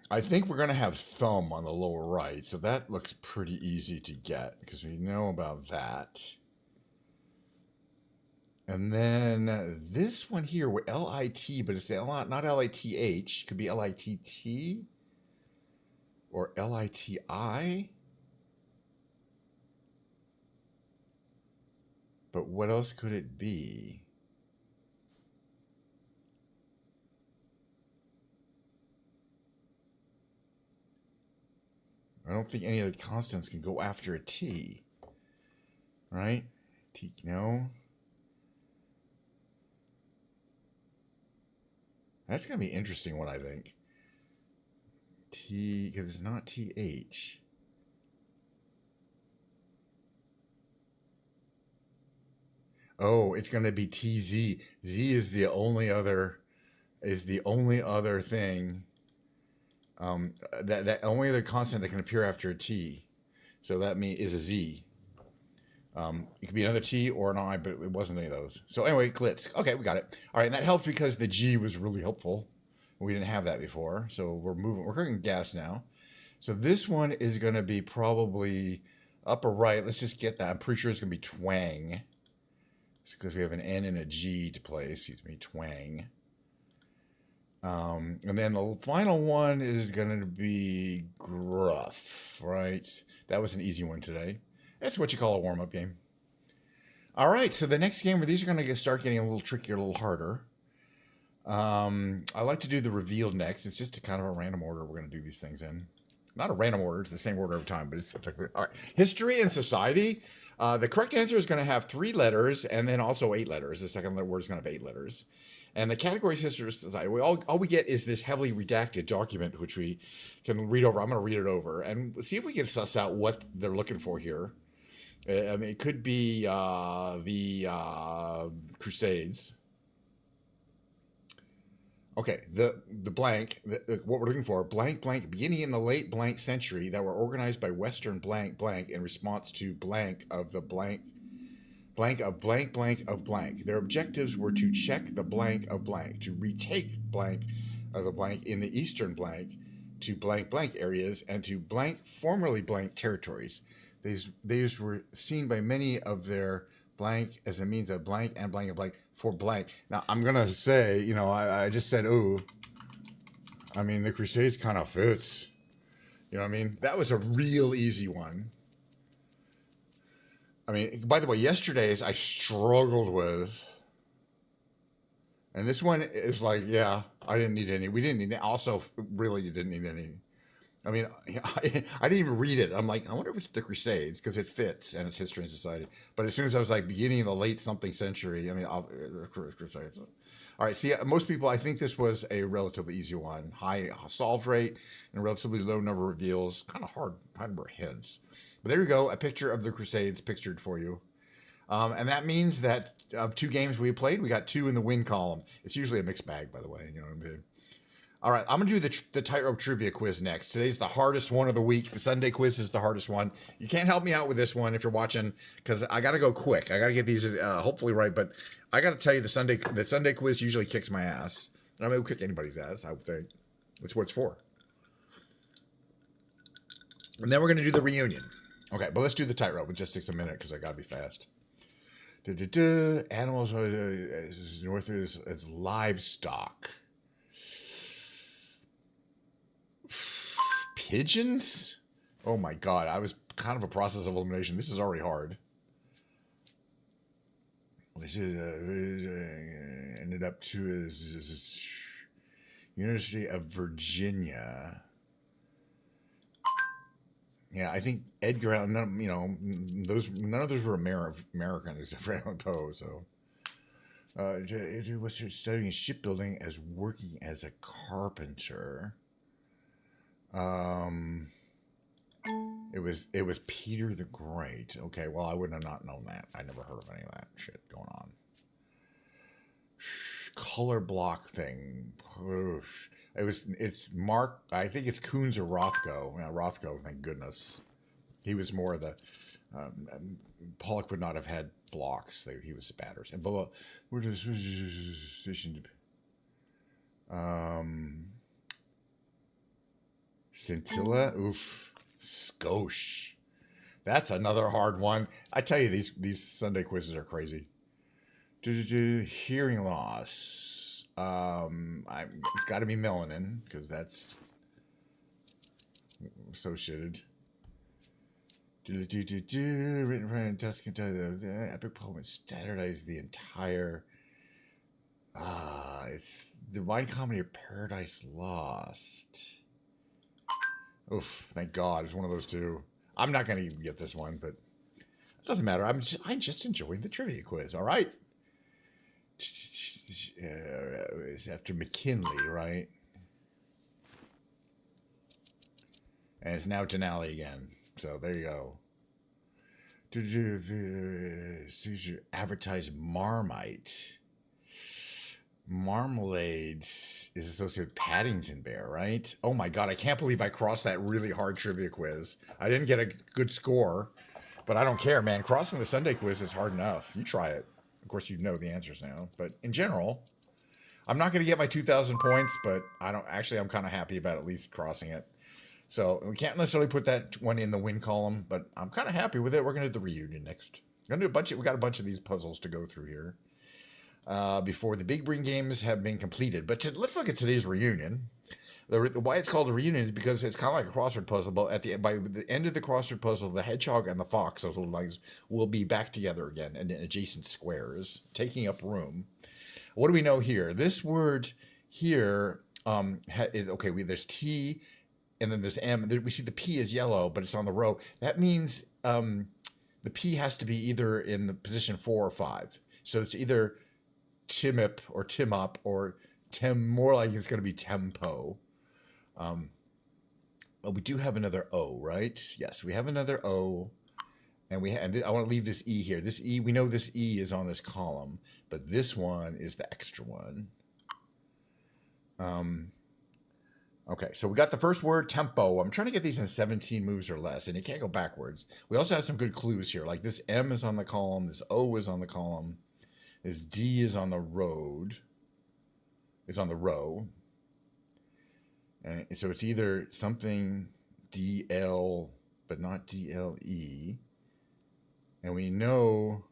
I think we're going to have thumb on the lower right, so that looks pretty easy to get because we know about that. And then this one here with L-I-T, but it's not L-I-T-H. It could be L-I-T-T or L-I-T-I. But what else could it be? I don't think any other constants can go after a T. Right? T, no. That's going to be an interesting one, I think. T, because it's not TH. Oh, it's going to be TZ. Z is the only other thing that only other constant that can appear after a T. So that is a Z. It could be another T or an I, but it wasn't any of those. So anyway, glitz. Okay, we got it. All right, and that helped because the G was really helpful. We didn't have that before, so we're cooking gas now. So this one is going to be probably upper right. Let's just get that. I'm pretty sure it's going to be twang. It's because we have an N and a G to play. Excuse me, twang. And then the final one is going to be gruff, right? That was an easy one today. That's what you call a warm-up game. All right, so the next game where these are going to start getting a little trickier, a little harder. I like to do the revealed next. It's just a kind of a random order we're going to do these things in. Not a random order, it's the same order every time, but it's particular. All right, history and society. The correct answer is going to have 3 letters and then also 8 letters. The second word is going to have 8 letters. And the category is history and society. All we get is this heavily redacted document, which we can read over. I'm going to read it over and see if we can suss out what they're looking for here. I mean, it could be the Crusades. Okay, the blank, what we're looking for, blank, blank, beginning in the late blank century that were organized by Western blank, blank in response to blank of the blank, blank of blank, blank of blank. Their objectives were to check the blank of blank, to retake blank of the blank in the eastern blank to blank, blank areas, and to blank, formerly blank territories. These were seen by many of their blank as a means of blank and blank and blank for blank. Now, I'm going to say, you know, I just said, ooh, I mean, the Crusades kind of fits. You know what I mean? That was a real easy one. I mean, by the way, yesterday's I struggled with. And this one is like, yeah, I didn't need any. We didn't need, also, really, you didn't need any. I mean, I didn't even read it. I'm like, I wonder if it's the Crusades because it fits and it's history and society. But as soon as I was like beginning of the late something century, I mean, Crusades. All right, see, most people, I think this was a relatively easy one. High solve rate and a relatively low number of reveals. Kind of hard number of hints. But there you go, a picture of the Crusades pictured for you. And that means that of 2 games we played, we got 2 in the win column. It's usually a mixed bag, by the way. You know what I mean? All right, I'm going to do the tightrope trivia quiz next. Today's the hardest one of the week. The Sunday quiz is the hardest one. You can't help me out with this one if you're watching because I got to go quick. I got to get these hopefully right, but I got to tell you the Sunday quiz usually kicks my ass. I mean, it'll kick anybody's ass, I would think. That's what it's for. And then we're going to do the reunion. Okay, but let's do the tightrope. It just takes a minute because I got to be fast. Animals north is livestock. Pigeons? Oh my god, I was kind of a process of elimination. This is already hard. This is ended up to University of Virginia. Yeah, I think Edgar Allan, you know, none of those were American except for Allan Poe. So, it was studying shipbuilding as working as a carpenter. It was Peter the Great. Okay, well, I would have not known that. I never heard of any of that shit going on. Color block thing. It's Mark. I think it's Coons or Rothko. Yeah, Rothko. Thank goodness. He was more of the. Pollock would not have had blocks. He was spatters. And below, where does Scintilla? Oof. Skosh. That's another hard one. I tell you, these Sunday quizzes are crazy. Hearing loss. It's got to be melanin, because that's associated. Written in Tuscan, the epic poem standardized the entire. It's Divine Comedy of Paradise Lost. Oof, thank God. It's one of those two. I'm not going to even get this one, but it doesn't matter. I'm just enjoying the trivia quiz. All right. It's after McKinley, right? And it's now Denali again. So there you go. Advertise Marmite. Marmalades is associated with Paddington Bear, right? Oh my God, I can't believe I crossed that really hard trivia quiz. I didn't get a good score, but I don't care, man. Crossing the Sunday quiz is hard enough. You try it. Of course, you know the answers now. But in general, I'm not going to get my 2,000 points, but I'm kind of happy about at least crossing it. So we can't necessarily put that one in the win column, but I'm kind of happy with it. We're going to do the reunion next. We got a bunch of these puzzles to go through here before the big brain games have been completed. But let's look at today's reunion. Why it's called a reunion is because it's kind of like a crossword puzzle, but by the end of the crossword puzzle, the hedgehog and the fox, those little legs, will be back together again in adjacent squares, taking up room. What do we know here? This word here there's T, and then there's M. We see the P is yellow, but it's on the row. That means the P has to be either in the position 4 or 5. So it's either Timip or Timop or more like it's going to be tempo. But we do have another O, right? Yes, we have another O. And I want to leave this E here. This E, we know this E is on this column, but this one is the extra one. Okay, so we got the first word, tempo. I'm trying to get these in 17 moves or less, and you can't go backwards. We also have some good clues here, like this M is on the column, this O is on the column, this D is on the road, is on the row. And so it's either something DL, but not DLE. And we know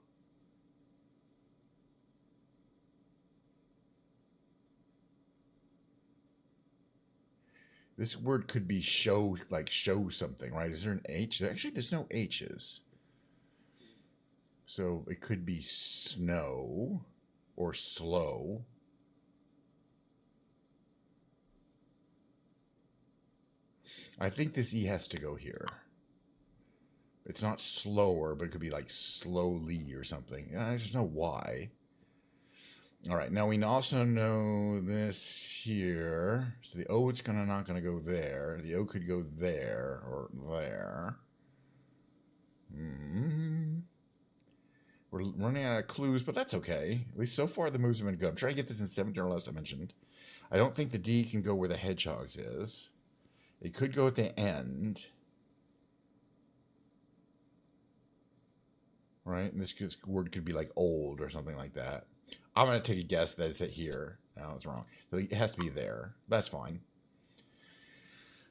this word could be show, like show something, right? Is there an H? Actually, there's no H's. So it could be snow or slow. I think this E has to go here. It's not slower, but it could be like slowly or something. I just know why. All right, now we also know this here. So the O, it's not gonna go there. The O could go there or there. We're running out of clues, but that's okay. At least so far the moves have been good. I'm trying to get this in 17 or less, I mentioned. I don't think the D can go where the hedgehogs is. It could go at the end. Right? And this word could be like old or something like that. I'm going to take a guess that it's at here. No, it's wrong. It has to be there. That's fine.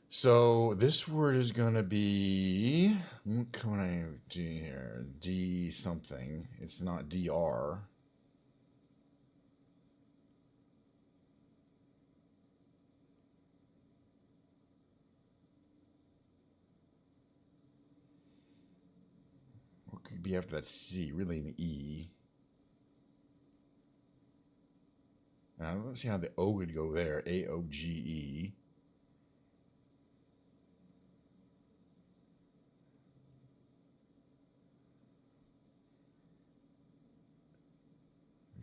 So this word is going to be, what can I do here? D something. It's not DR. What could be after that C? Really an E. Now, let's see how the O would go there. AOGE.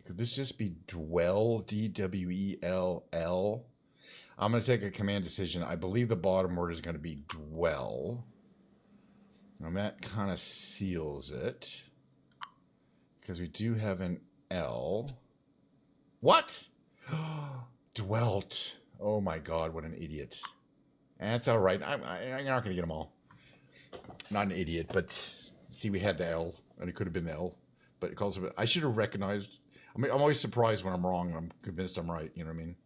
Could this just be dwell? DWELL? I'm going to take a command decision. I believe the bottom word is going to be dwell. And that kind of seals it. Because we do have an L. What? Dwelt. Oh my God, what an idiot. That's all right. You're not going to get them all. Not an idiot, but see, we had the L, and it could have been the L. But it calls it. I should have recognized. I mean, I'm always surprised when I'm wrong, and I'm convinced I'm right. You know what I mean?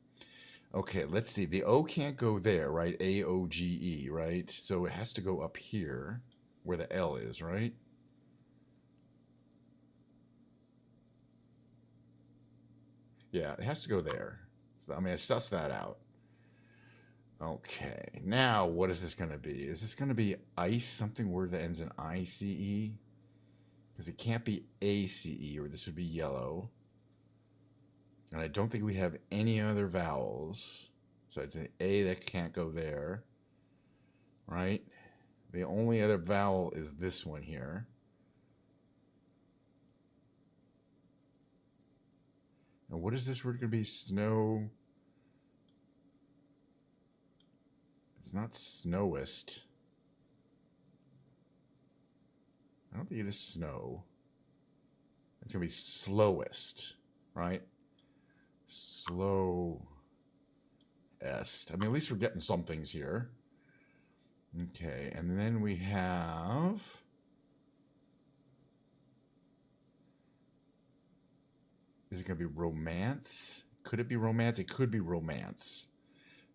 Okay, let's see. The O can't go there, right? AOGE, right? So it has to go up here, where the L is, right? Yeah, it has to go there. So, I mean, I sussed that out. Okay, now what is this going to be? Is this going to be ice, something word that ends in ICE? Because it can't be ACE, or this would be yellow. And I don't think we have any other vowels. So it's an A that can't go there. right? The only other vowel is this one here. And what is this word going to be? Snow. It's not snowist. I don't think it is snow. It's going to be slowest, right? Slowest. I mean, at least we're getting some things here. Okay, and then we have... Is it going to be romance? Could it be romance? It could be romance.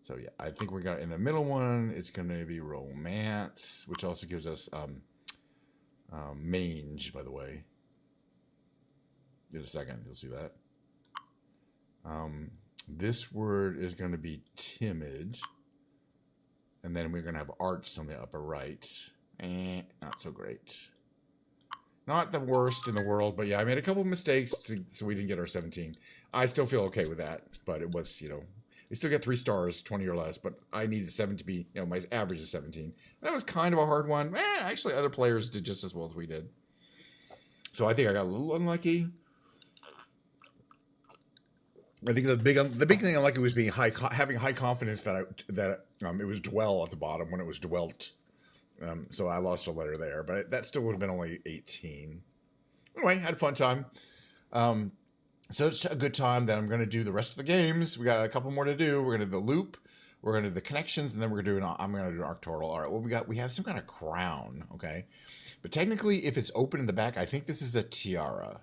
So yeah, I think we got in the middle one, it's going to be romance, which also gives us mange, by the way. In a second, you'll see that. This word is going to be timid. And then we're going to have arts on the upper right. Not so great. Not the worst in the world, but yeah, I made a couple mistakes, so we didn't get our 17. I still feel okay with that, but it was, you know, we still get 3 stars, 20 or less, but I needed 7 to be, you know, my average is 17. That was kind of a hard one. Actually, other players did just as well as we did. So I think I got a little unlucky. I think the big thing unlucky was being having high confidence that it was dwell at the bottom when it was dwelt. So I lost a letter there, but that still would have been only 18. Anyway, had a fun time. So it's a good time that I'm going to do the rest of the games. We got a couple more to do. We're going to do the loop. We're going to do the connections, and then we're going to do I'm going to do an arctoral. All right, well, we have some kind of crown, okay? But technically, if it's open in the back, I think this is a tiara.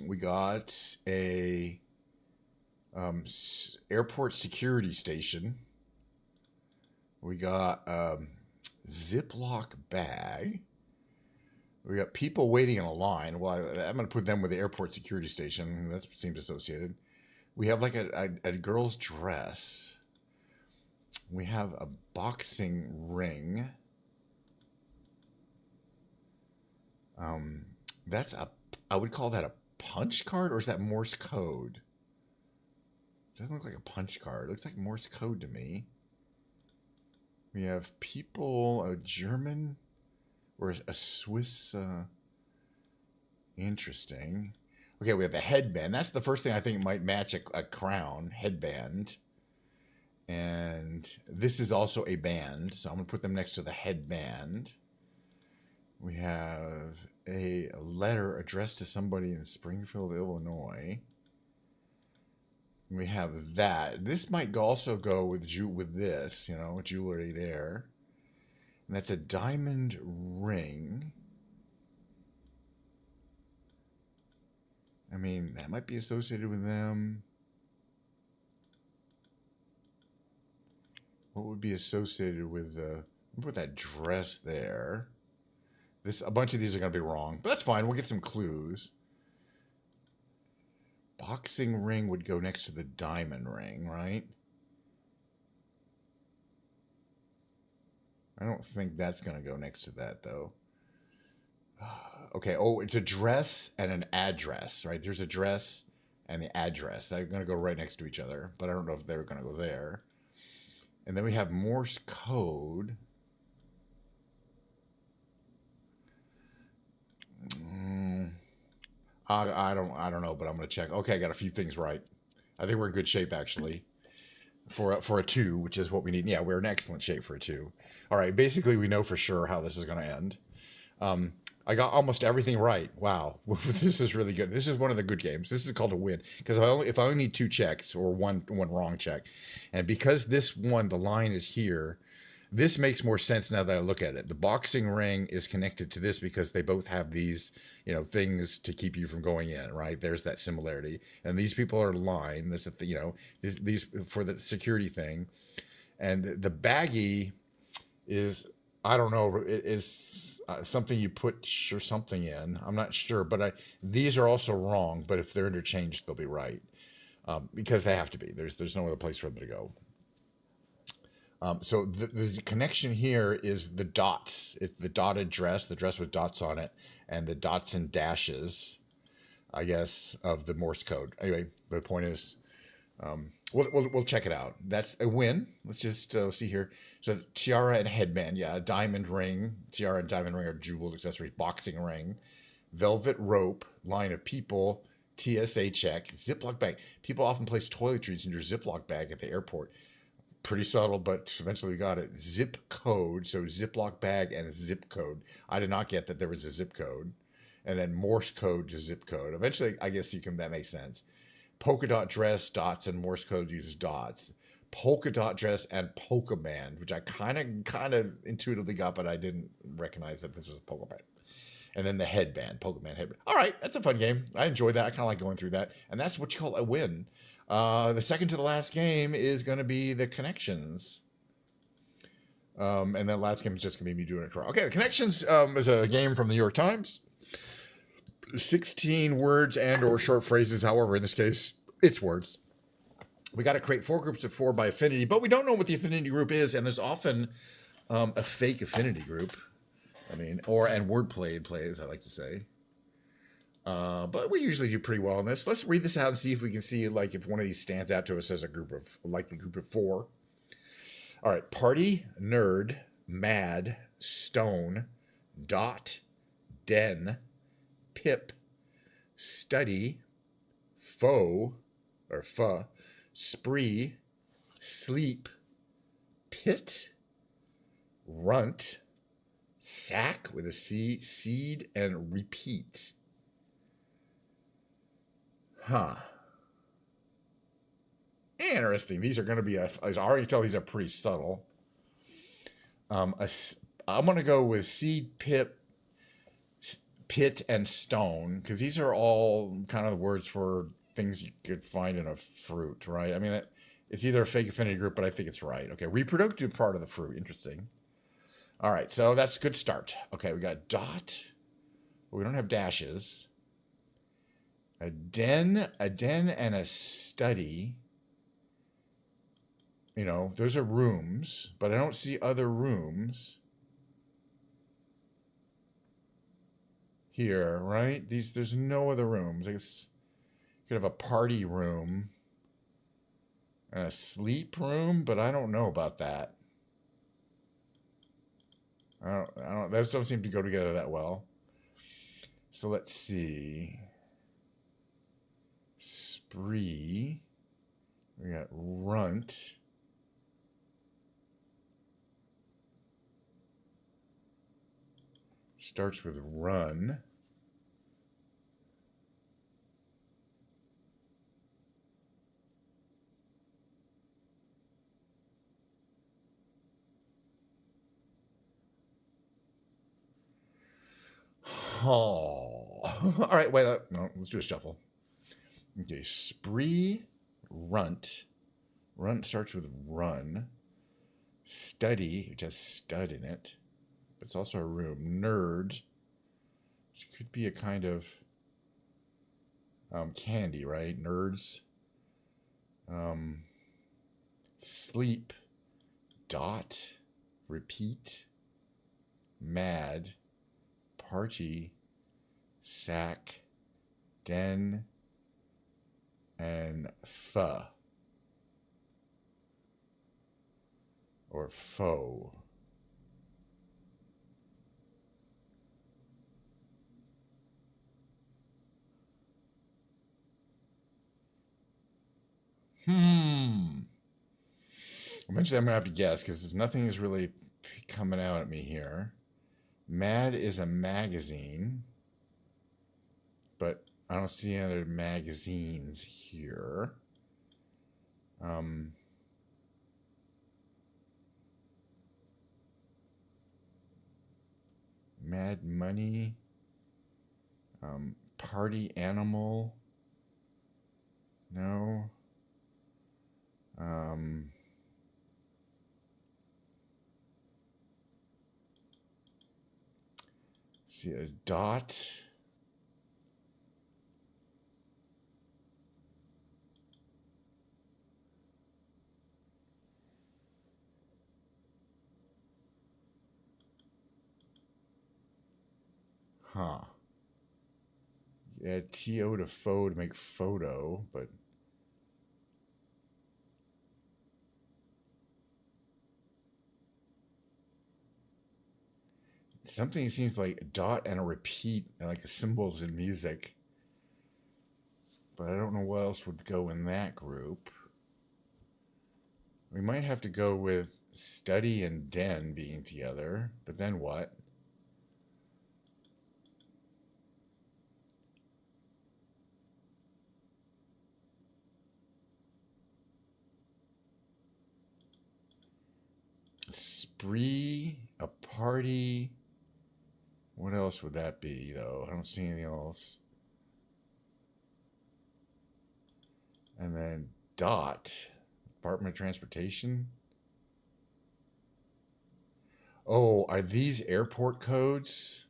We got a airport security station. We got Ziploc bag. We got people waiting in a line. Well, I'm going to put them with the airport security station. That seems associated. We have like a girl's dress. We have a boxing ring. I would call that a punch card, or is that Morse code? It doesn't look like a punch card. It looks like Morse code to me. We have people, a German or a Swiss. Interesting. Okay, we have a headband. That's the first thing I think might match a crown headband. And this is also a band, so I'm going to put them next to the headband. We have a letter addressed to somebody in Springfield, Illinois. We have that. This might also go with this, you know, jewelry there. And that's a diamond ring. I mean, that might be associated with them. What would be associated with the... We'll put that dress there. A bunch of these are going to be wrong, but that's fine. We'll get some clues. Boxing ring would go next to the diamond ring, right? I don't think that's going to go next to that, though. Okay, oh, it's a dress and an address, right? There's a dress and the address. They're going to go right next to each other, but I don't know if they're going to go there. And then we have Morse code. I don't know, but I'm going to check. Okay, I got a few things right. I think we're in good shape, actually, for a 2, which is what we need. Yeah, we're in excellent shape for a 2. All right, basically, we know for sure how this is going to end. I got almost everything right. Wow, this is really good. This is one of the good games. This is called a win, because if I only need 2 checks or one wrong check, and because this one, the line is here, this makes more sense now that I look at it. The boxing ring is connected to this because they both have these, you know, things to keep you from going in, right? There's that similarity. And these people are lined. There's you know, these for the security thing. And the baggie is, I don't know, it is something you put something in. I'm not sure, but these are also wrong. But if they're interchanged, they'll be right, because they have to be. There's no other place for them to go. So the connection here is the dots. It's the dotted dress, the dress with dots on it, and the dots and dashes, I guess, of the Morse code. Anyway, the point is, We'll check it out. That's a win. Let's just see here. So tiara and headband, yeah, diamond ring. Tiara and diamond ring are jeweled accessories. Boxing ring, velvet rope, line of people, TSA check, Ziploc bag. People often place toiletries in your Ziploc bag at the airport. Pretty subtle, but eventually we got it. Zip code, so Ziploc bag and a zip code. I did not get that there was a zip code. And then Morse code to zip code. Eventually, I guess that makes sense. Polka dot dress, dots, and Morse code uses dots. Polka dot dress and polka band, which I kind of intuitively got, but I didn't recognize that this was a polka band. And then the headband, polka band headband. All right, that's a fun game. I enjoyed that. I kind of like going through that, and that's what you call a win. The second to the last game is going to be the connections. And then last game is just going to be me doing a draw. Okay, the connections is a game from the New York Times. 16 words and or short phrases. However, in this case, it's words. We got to create 4 groups of 4 by affinity, but we don't know what the affinity group is, and there's often a fake affinity group. And wordplay plays, I like to say. But we usually do pretty well on this. Let's read this out and see if we can see like if one of these stands out to us as a likely group of 4. All right, party, nerd, mad, stone, dot, den, pip, study, foe, or pho, spree, sleep, pit, runt, sack with a C, seed, and repeat. Huh. Interesting. These are going to be, I already tell these are pretty subtle. I'm going to go with seed, pip, pit, and stone, because these are all kind of words for things you could find in a fruit, right? I mean, it's either a fake affinity group, but I think it's right. Okay, reproductive part of the fruit. Interesting. All right, so that's a good start. Okay, we got dot. We don't have dashes. A den, and a study. You know, those are rooms, but I don't see other rooms here, right? There's no other rooms. I guess you could have a party room and a sleep room, but I don't know about that. Those don't seem to go together that well. So let's see. Spree. We got runt. Starts with run. Oh. All right, wait. No, let's do a shuffle. Okay, spree, runt. Runt starts with run. Study, which has stud in it. But it's also a room. Nerd, which could be a kind of candy, right? Nerds. Sleep. Dot. Repeat. Mad. Party. Sack. Den. And pho. Or foe. Eventually I'm going to have to guess because nothing is really coming out at me here. Mad is a magazine, but I don't see any other magazines here. Mad Money. Party Animal. No. See a dot. Huh. Yeah, TO to fo to make photo, but something seems like a dot and a repeat, like symbols in music. But I don't know what else would go in that group. We might have to go with study and den being together, but then what? Spree, a party. What else would that be, though? I don't see anything else. And then dot, Department of Transportation. Oh, are these airport codes?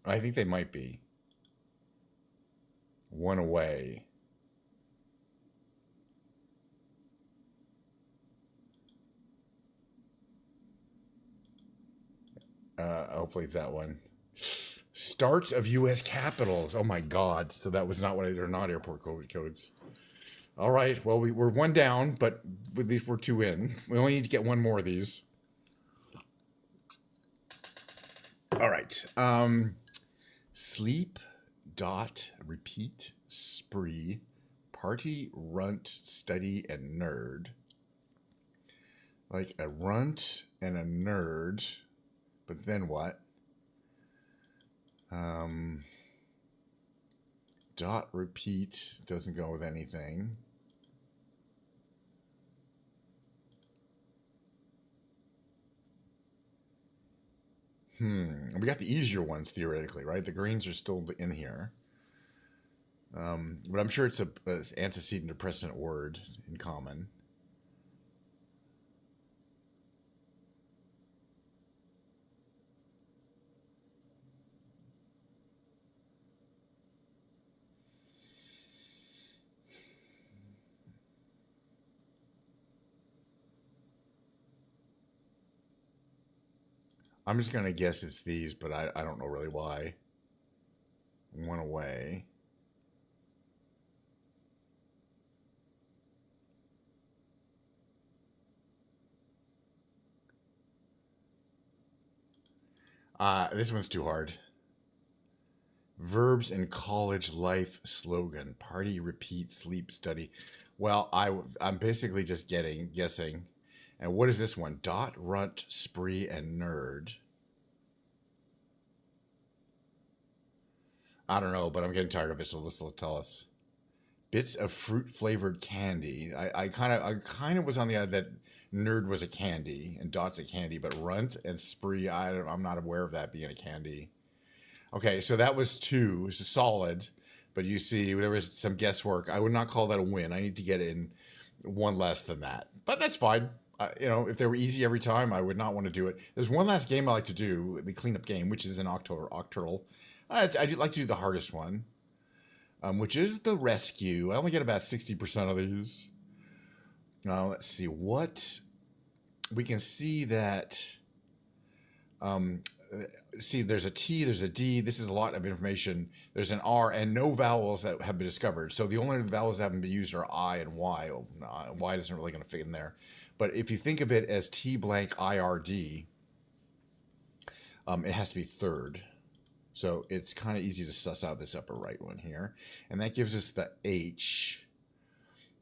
I think they might be. One away. Hopefully it's that one. Starts of U.S. capitals. Oh my God! So that was not what they're not airport codes. All right. Well, we're one down, but at least we're two in. We only need to get one more of these. All right. Sleep, dot, repeat, spree, party, runt, study, and nerd. Like a runt and a nerd, but then what? Dot, repeat, doesn't go with anything. We got the easier ones theoretically, right? The greens are still in here. But I'm sure it's an antecedent or precedent word in common. I'm just going to guess it's these, but I don't know really why. One away. This one's too hard. Verbs in college life slogan. Party, repeat, sleep, study. Well, I'm basically just guessing. And what is this one? Dot, runt, spree, and nerd. I don't know, but I'm getting tired of it, so let's tell us. Bits of fruit flavored candy. I kind of was on the idea that nerd was a candy and dot's a candy, but runt and spree, I'm not aware of that being a candy. Okay, so that was two. It's solid, but you see, there was some guesswork. I would not call that a win. I need to get in one less than that, but that's fine. If they were easy every time, I would not want to do it. There's one last game I like to do, the cleanup game, which is an octoral. I do like to do the hardest one, which is the rescue. I only get about 60% of these. Now, let's see what we can see that. See, there's a T, there's a D. This is a lot of information. There's an R and no vowels that have been discovered. So the only vowels that haven't been used are I and Y. Y isn't really going to fit in there. But if you think of it as T blank IRD, it has to be third. So it's kind of easy to suss out this upper right one here. And that gives us the H.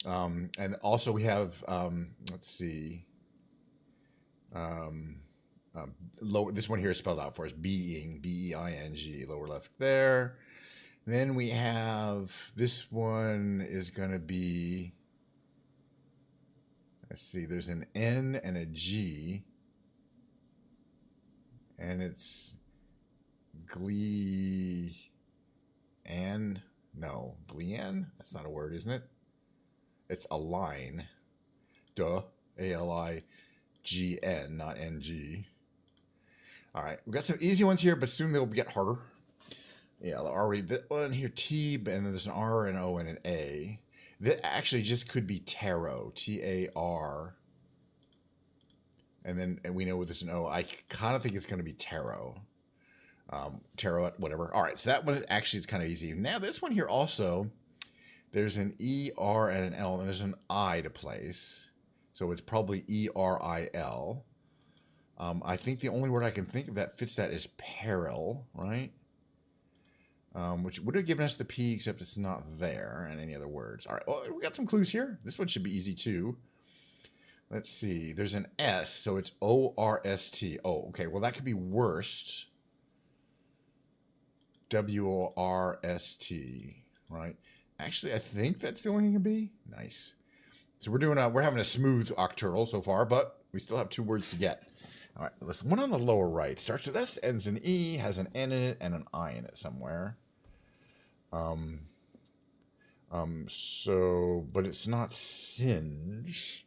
And also we have, let's see, this one here is spelled out for us, being, B-E-I-N-G, lower left there. Then we have, this one is going to be, let's see, there's an N and a G. And it's Glean. No, Glean? That's not a word, isn't it? It's align. Duh. A-L-I-G-N, not N-G. All right, we've got some easy ones here, but soon they'll get harder. Yeah, I'll read that one here, T, and then there's an R, an O, and an A. That actually just could be tarot, T-A-R. And then we know there's an O. I kind of think it's going to be tarot. Tarot, whatever. All right, so that one actually is kind of easy. Now this one here also, There's an E, R, and an L, and there's an I to place. So it's probably E-R-I-L. I think the only word I can think of that fits that is peril, right? Which would have given us the P, except it's not there, and any other words. All right, well, we got some clues here. This one should be easy too. Let's see. There's an S, so it's O-R-S-T. Oh, okay. Well, that could be worst. W-O-R-S-T, right? Actually, I think that's the only thing it can be. Nice. So we're having a smooth octurnal so far, but we still have 2 words to get. All right, listen. One on the lower right starts with S, ends in E, has an N in it, and an I in it somewhere. But it's not singe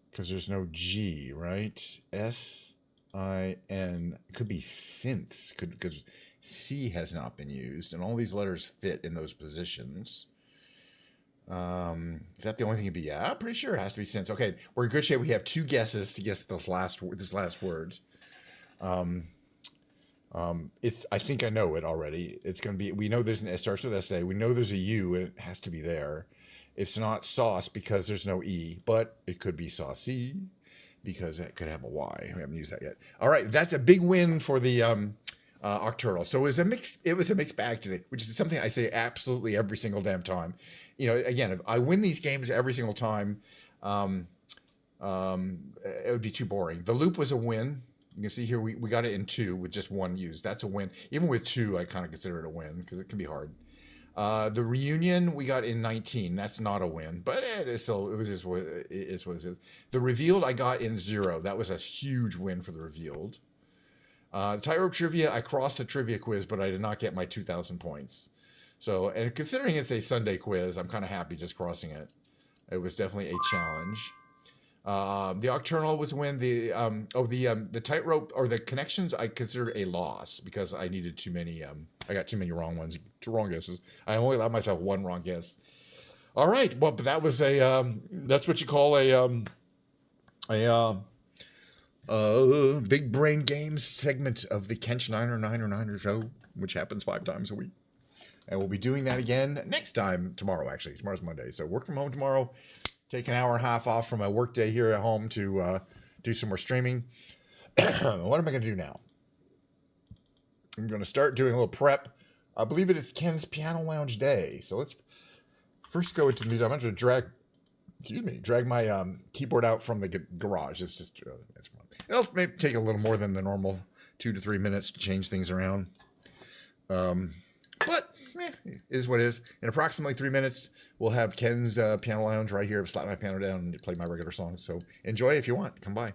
because there's no G, right? S-I-N. It could be synths, because C has not been used, and all these letters fit in those positions. Is that the only thing it'd be? Yeah, I'm pretty sure it has to be synths. Okay, we're in good shape. We have 2 guesses to guess this last word. I think I know it already. It's going to be, we know there's an S, starts with S-A. We know there's a U, and it has to be there. It's not sauce because there's no E, but it could be saucy because it could have a Y. We haven't used that yet. All right, that's a big win for the Octurnal. So it was a mixed bag today, which is something I say absolutely every single damn time. You know, again, if I win these games every single time, it would be too boring. The loop was a win. You can see here we got it in 2 with just 1 use. That's a win. Even with 2, I kind of consider it a win because it can be hard. The reunion we got in 19. That's not a win, but it is still, it is what it is. The revealed I got in 0. That was a huge win for the revealed. Tightrope trivia, I crossed a trivia quiz, but I did not get my 2,000 points. So, and considering it's a Sunday quiz, I'm kind of happy just crossing it. It was definitely a challenge. The Octurnal was when the tightrope or the connections I considered a loss because I needed too many. I got too many wrong ones, 2 wrong guesses. I only allowed myself 1 wrong guess. All right, well, but that was that's what you call a big brain games segment of the Kench Niner show, which happens 5 times a week. And we'll be doing that again next time, tomorrow, actually. Tomorrow's Monday. So work from home tomorrow. Take an hour and a half off from my work day here at home to do some more streaming. What am I going to do now? I'm going to start doing a little prep. I believe it is Ken's Piano Lounge Day. So let's first go into the music. I'm going to drag my keyboard out from the garage. It's just, it's fun. It'll maybe take a little more than the normal 2 to 3 minutes to change things around. But it is what it is. In approximately 3 minutes, we'll have Ken's Piano Lounge right here. Slap my piano down and play my regular songs. So enjoy if you want. Come by.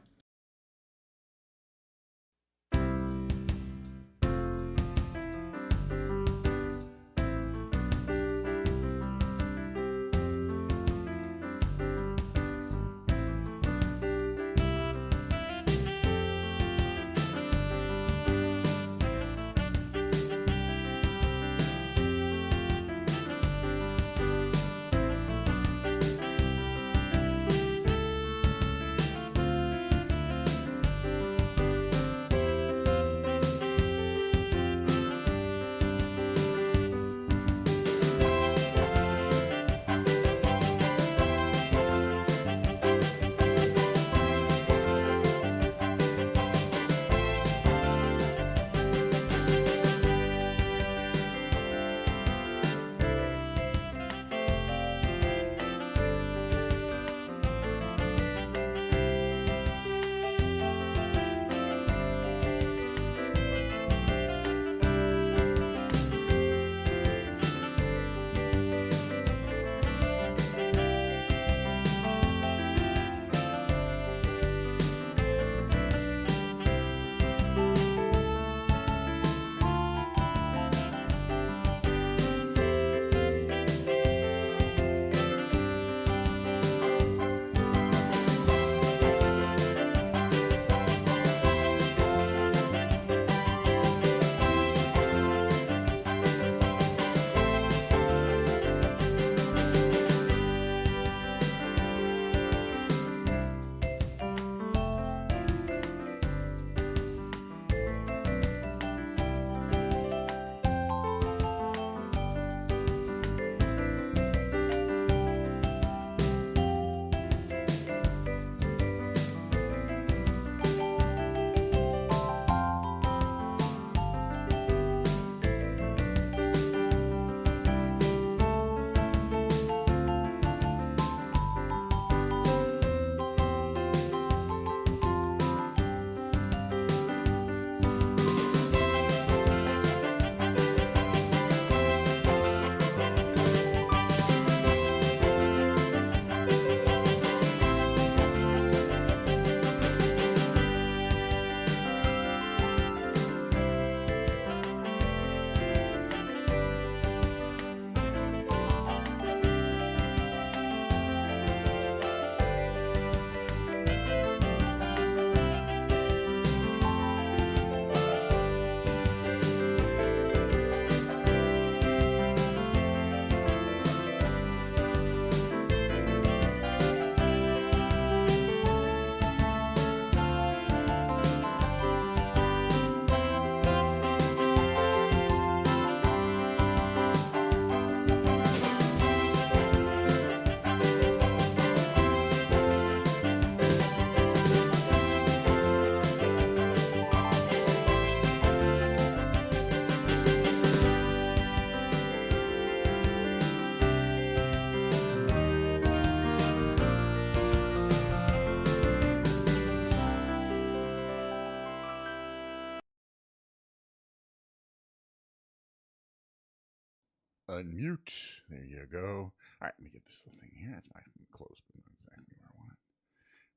Unmute. There you go. All right, let me get this little thing here. That's my close, but not exactly where I want it.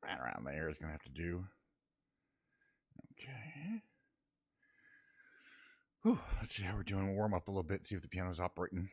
Right around there is going to have to do. Okay. Whew, let's see how we're doing. We'll warm up a little bit, see if the piano's operating.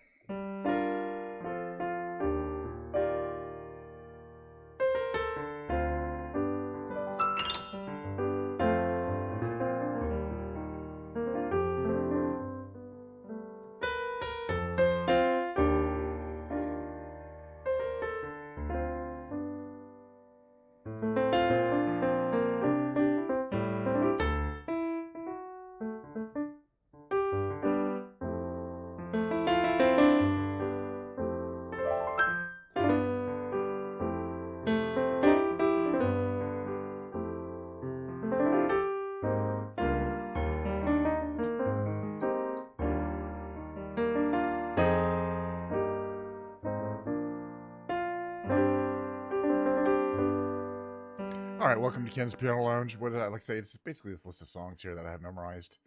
All right, welcome to Ken's Piano Lounge. What did I like to say? It's basically this list of songs here that I have memorized.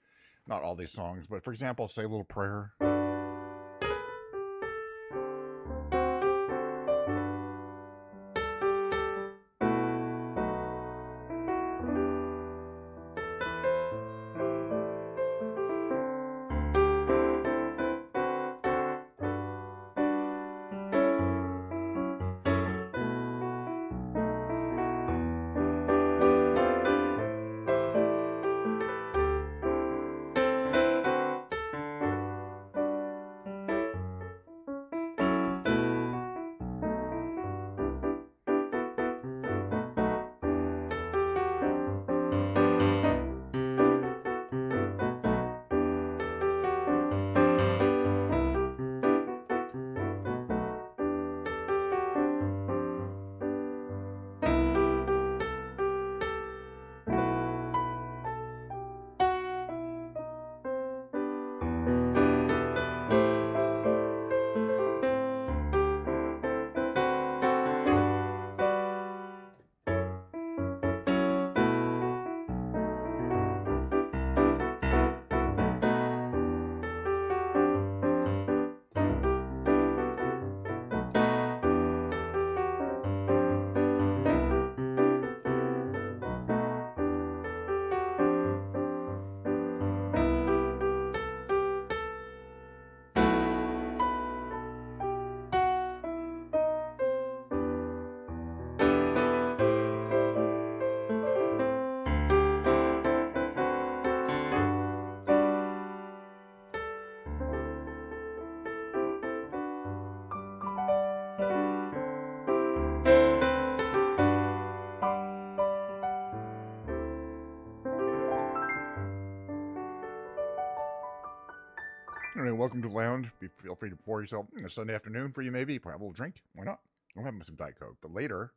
Not all these songs, but for example, Say a Little Prayer. Anyway, welcome to the lounge. Feel free to pour yourself a Sunday afternoon for you, maybe. Probably have a little drink. Why not? I'm having some Diet Coke. But later,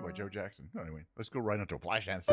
by Joe Jackson. Anyway, let's go right into Flashdance.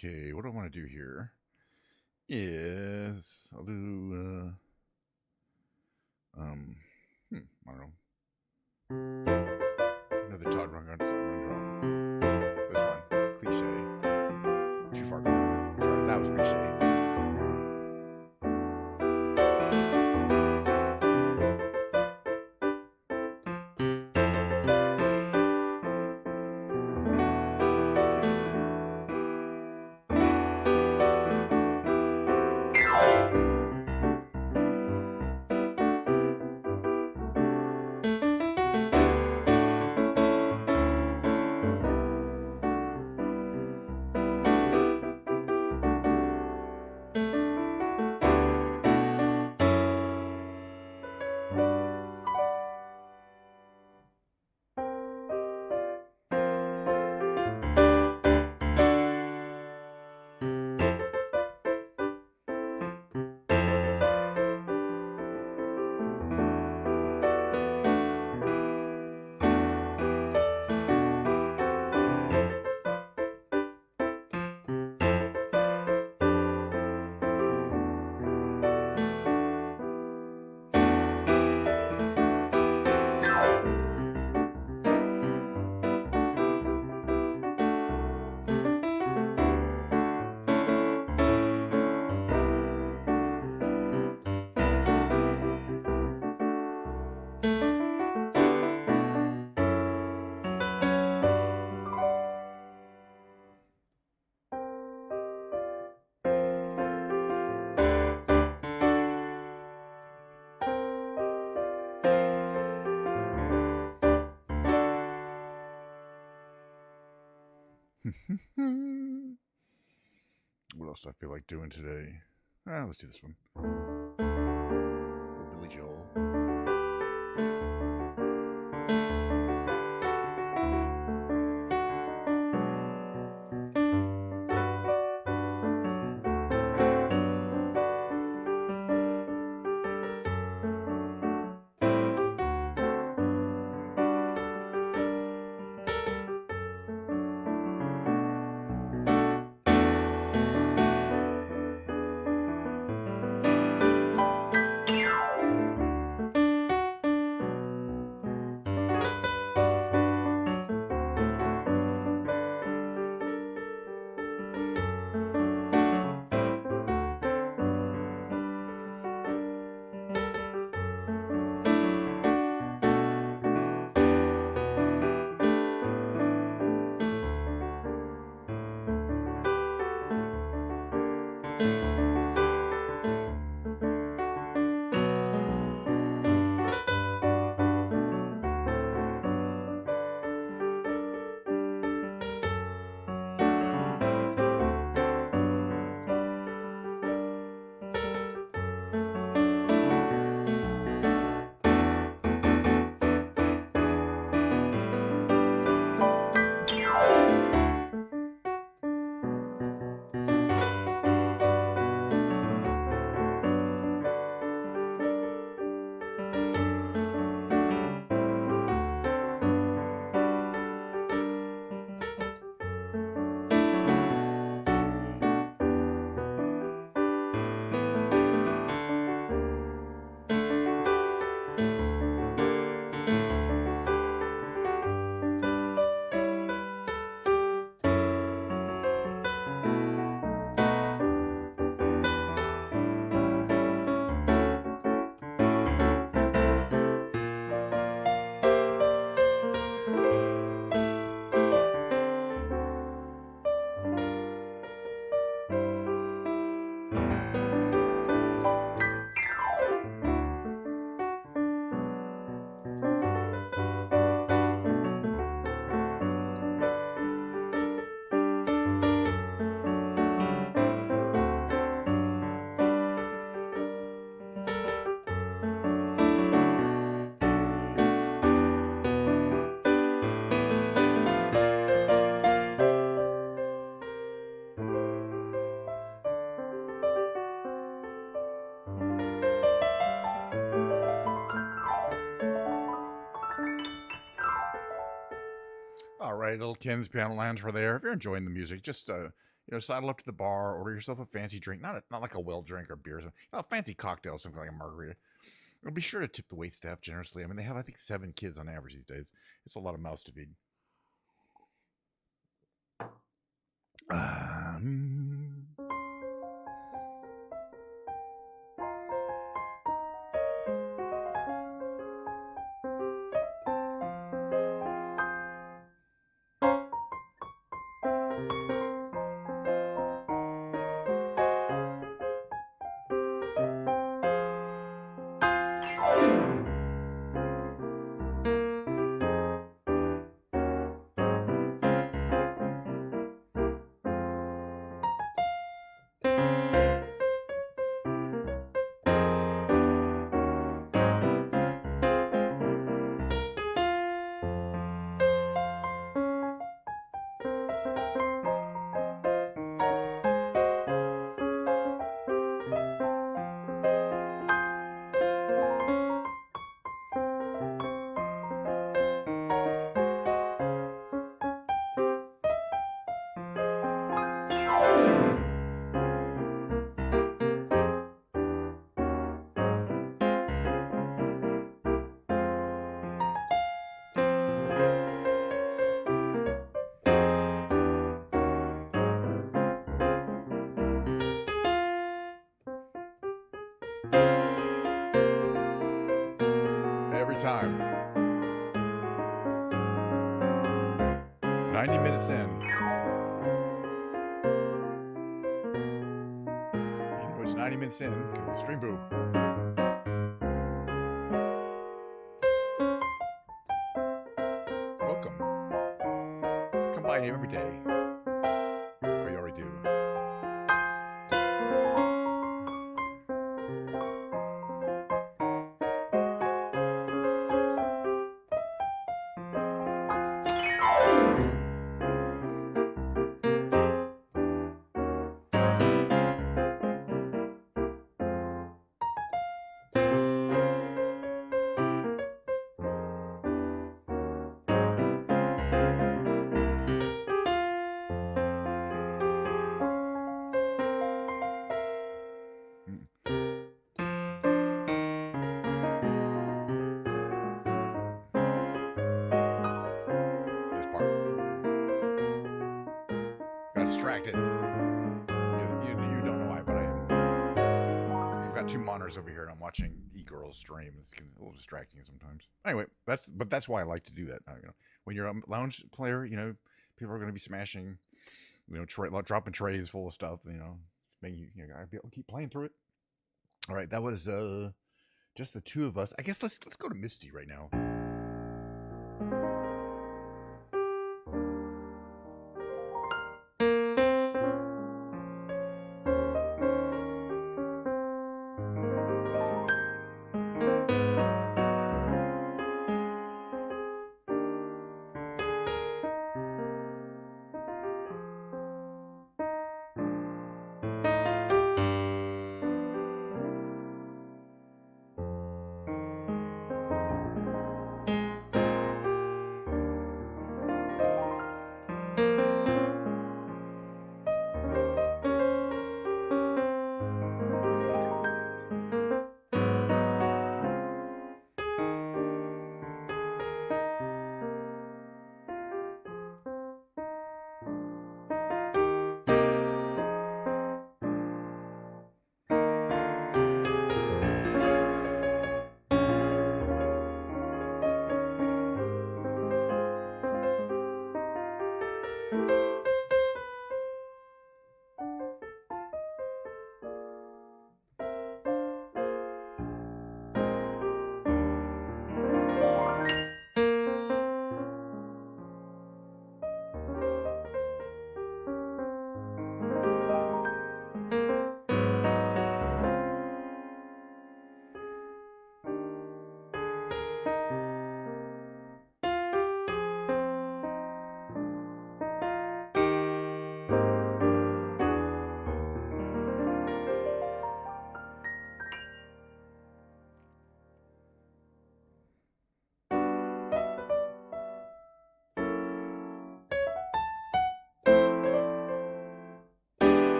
Okay, what do I want to do here? Is I'll do I don't know. Another Todd Rundgren song. This one, cliche. Too far gone. Sorry, that was cliche. What else do I feel like doing today? Let's do this one. Little Billy Joel. All right, little Ken's Piano Lounge for there. If you're enjoying the music, just sidle up to the bar, order yourself a fancy drink, not like a well drink or beer, a fancy cocktail, something like a margarita. And be sure to tip the wait staff generously. I mean, they have, I think, 7 kids on average these days. It's a lot of mouths to feed. Every time. 90 minutes in. You know it's 90 minutes in because it's Stream Boo. Welcome. Come by here every day. Or you already do. Distracted. You don't know why, but I am. I've got 2 monitors over here, and I'm watching E-Girls stream. It's a little distracting sometimes. Anyway, that's why I like to do that. When you're a lounge player, people are going to be smashing, dropping trays full of stuff. Making gotta be able to keep playing through it. All right, that was just the 2 of us. I guess let's go to Misty right now.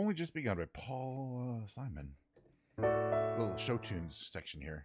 Only Just Begun by Paul Simon. A little show tunes section here.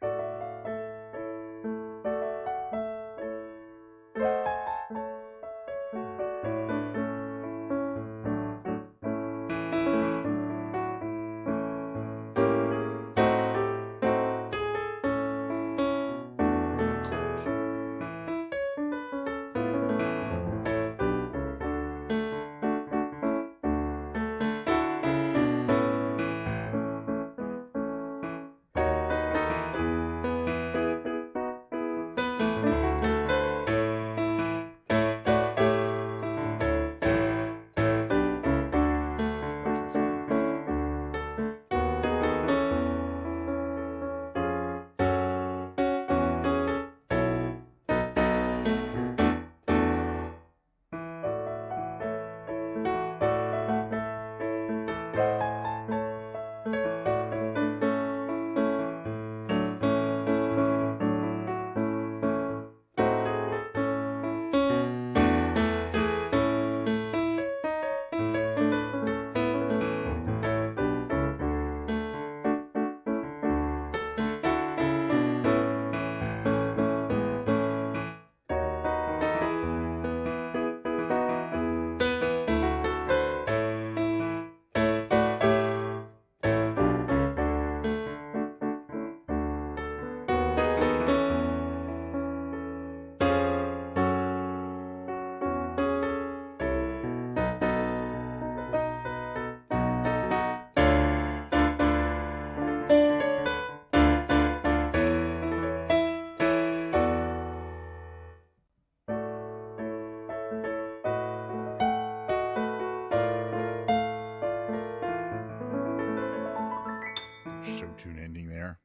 Show tune ending there.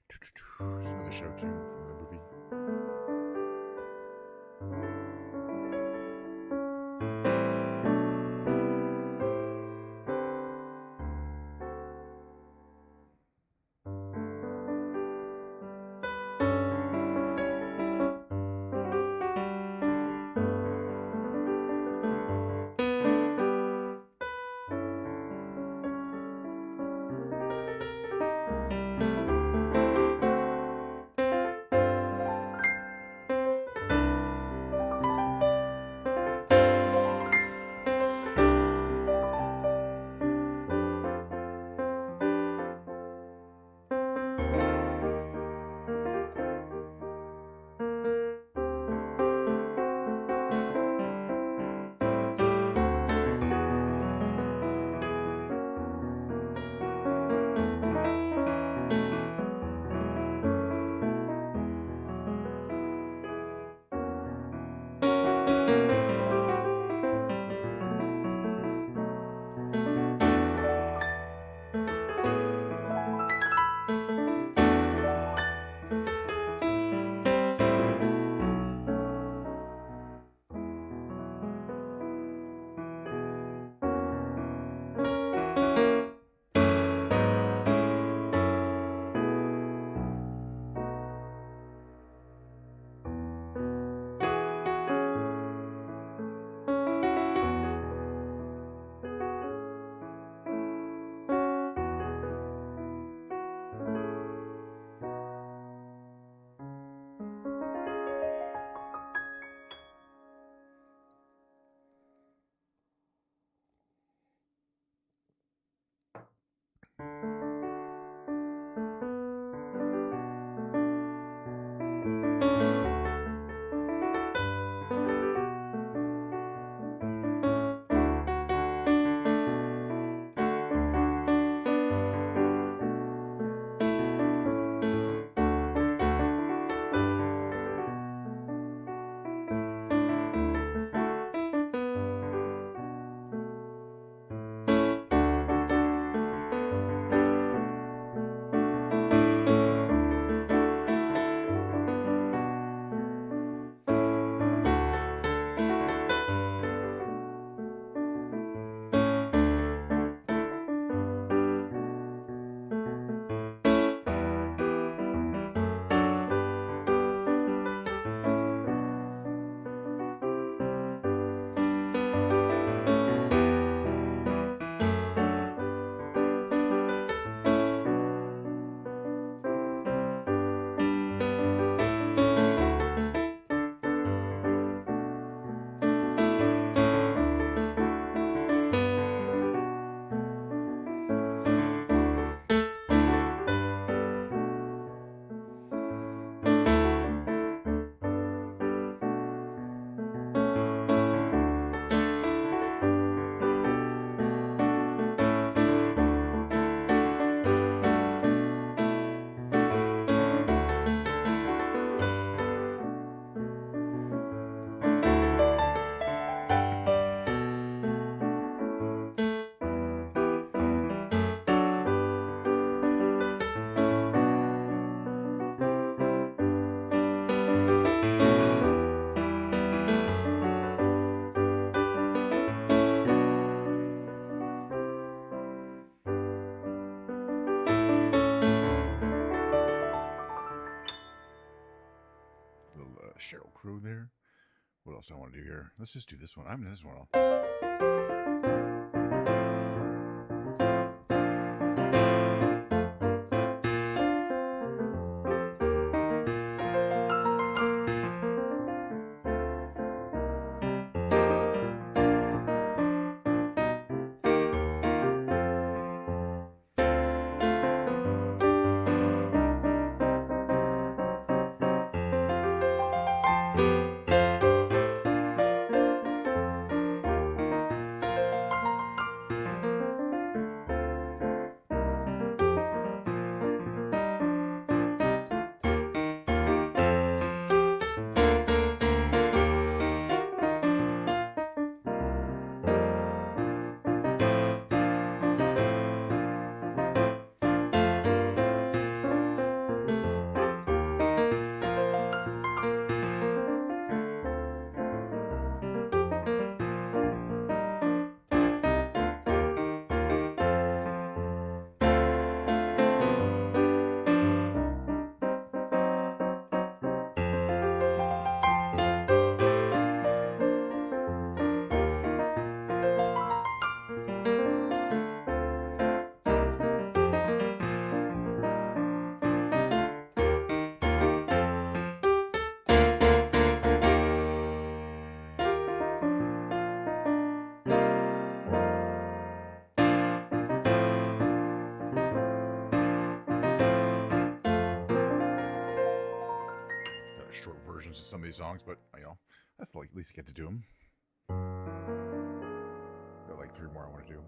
There's another show tune from the movie. Got a Cheryl Crow there. What else do I want to do here? Let's just do this one. I'm this one. Short versions of some of these songs, but that's the least I get to do them. Got like 3 more I want to do.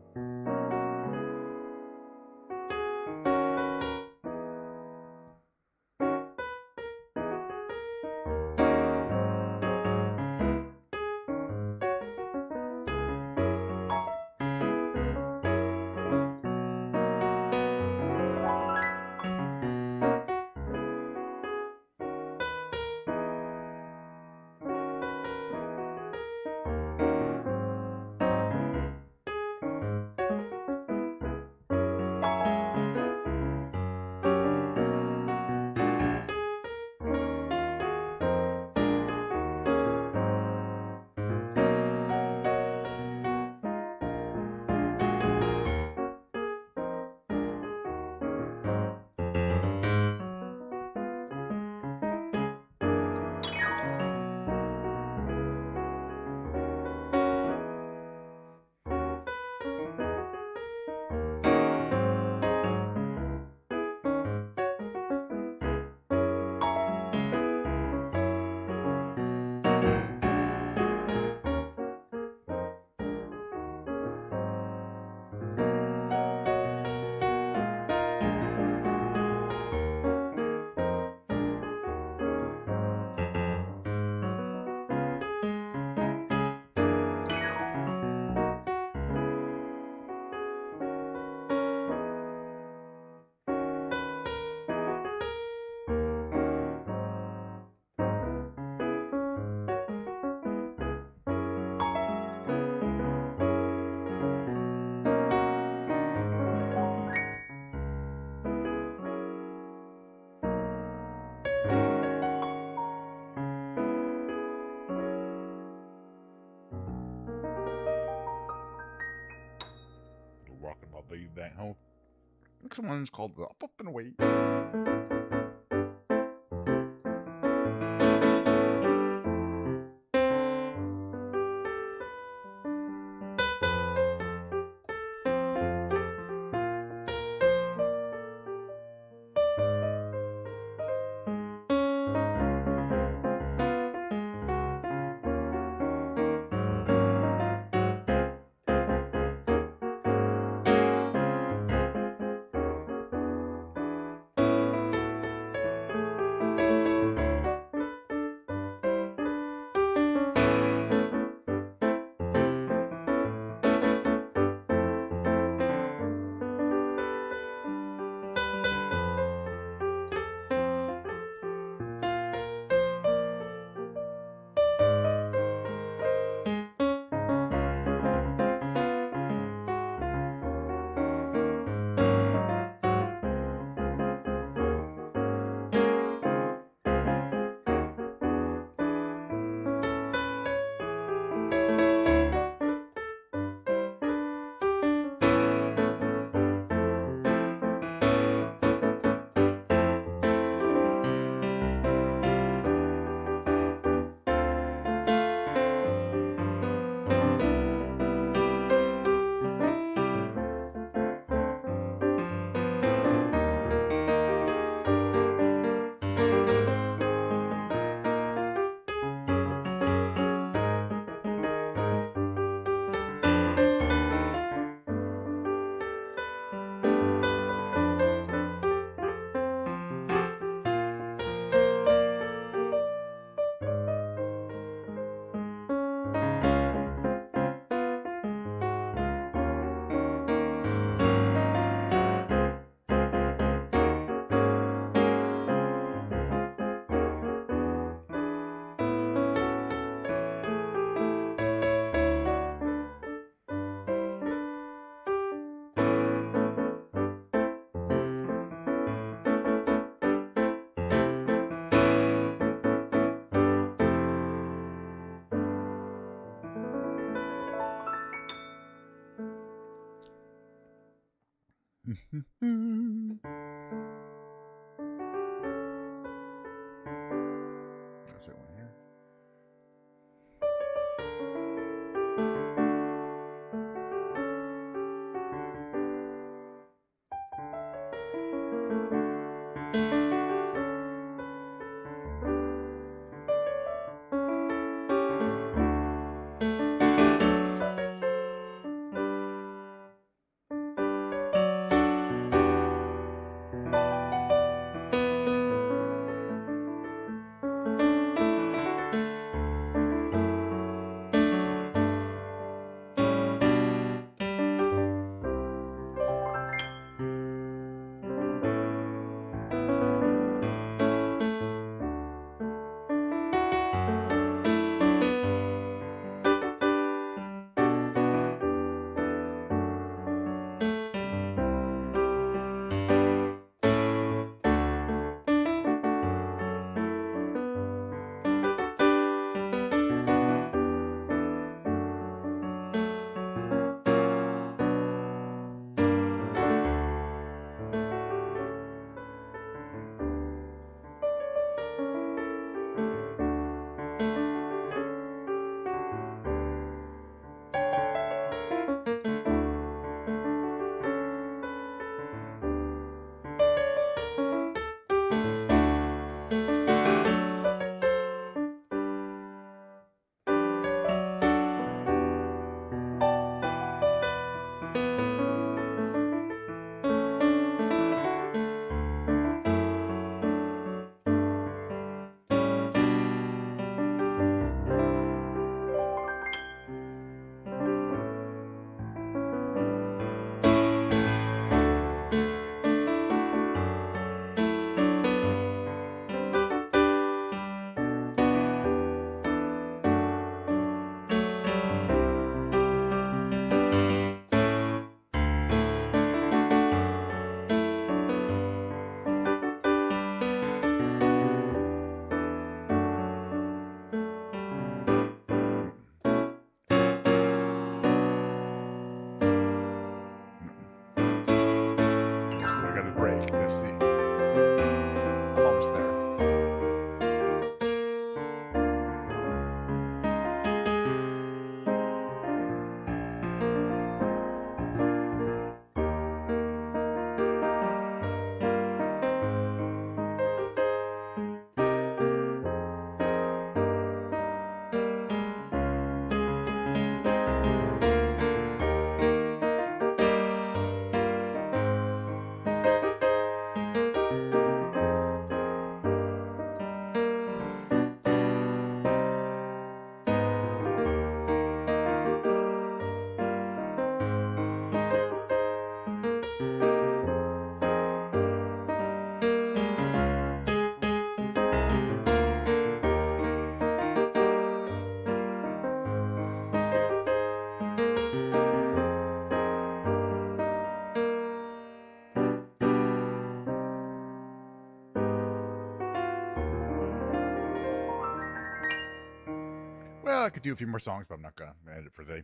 Rocking my baby back home. Next one's called the Up and Away. That's it one here. I got a break. Let's see. I'm almost there. Well, I could do a few more songs, but I'm not gonna end it for today.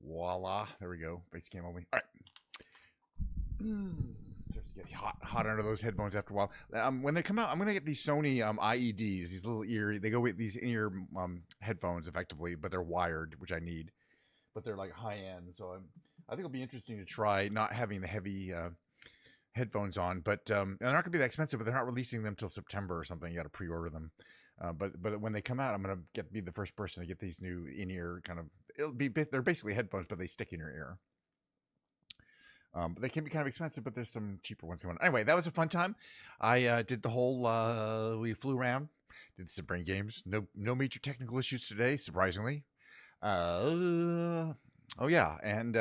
Voila! There we go. Bass cam only. All right. Just get hot under those headphones after a while. When they come out, I'm gonna get these Sony IEDs, these little ear. They go with these in-ear headphones, effectively, but they're wired, which I need. But they're like high end, so I think it'll be interesting to try not having the heavy headphones on. But they're not gonna be that expensive. But they're not releasing them till September or something. You got to pre-order them. But when they come out, I'm gonna be the first person to get these new in-ear kind of. They're basically headphones, but they stick in your ear. But they can be kind of expensive, but there's some cheaper ones coming. Anyway, that was a fun time. I did the whole. We flew around, did some brain games. No major technical issues today, surprisingly. Oh yeah, and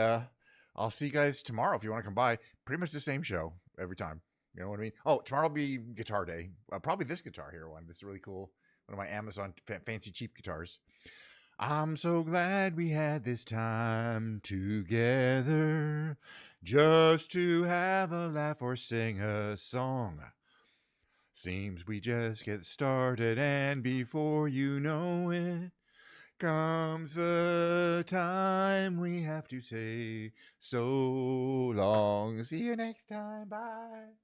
I'll see you guys tomorrow if you want to come by. Pretty much the same show every time. You know what I mean? Oh, tomorrow will be guitar day. Probably this guitar here one. This is really cool. One of my Amazon fancy cheap guitars. I'm so glad we had this time together just to have a laugh or sing a song. Seems we just get started, and before you know it, Comes the time we have to say so long. See you next time. Bye.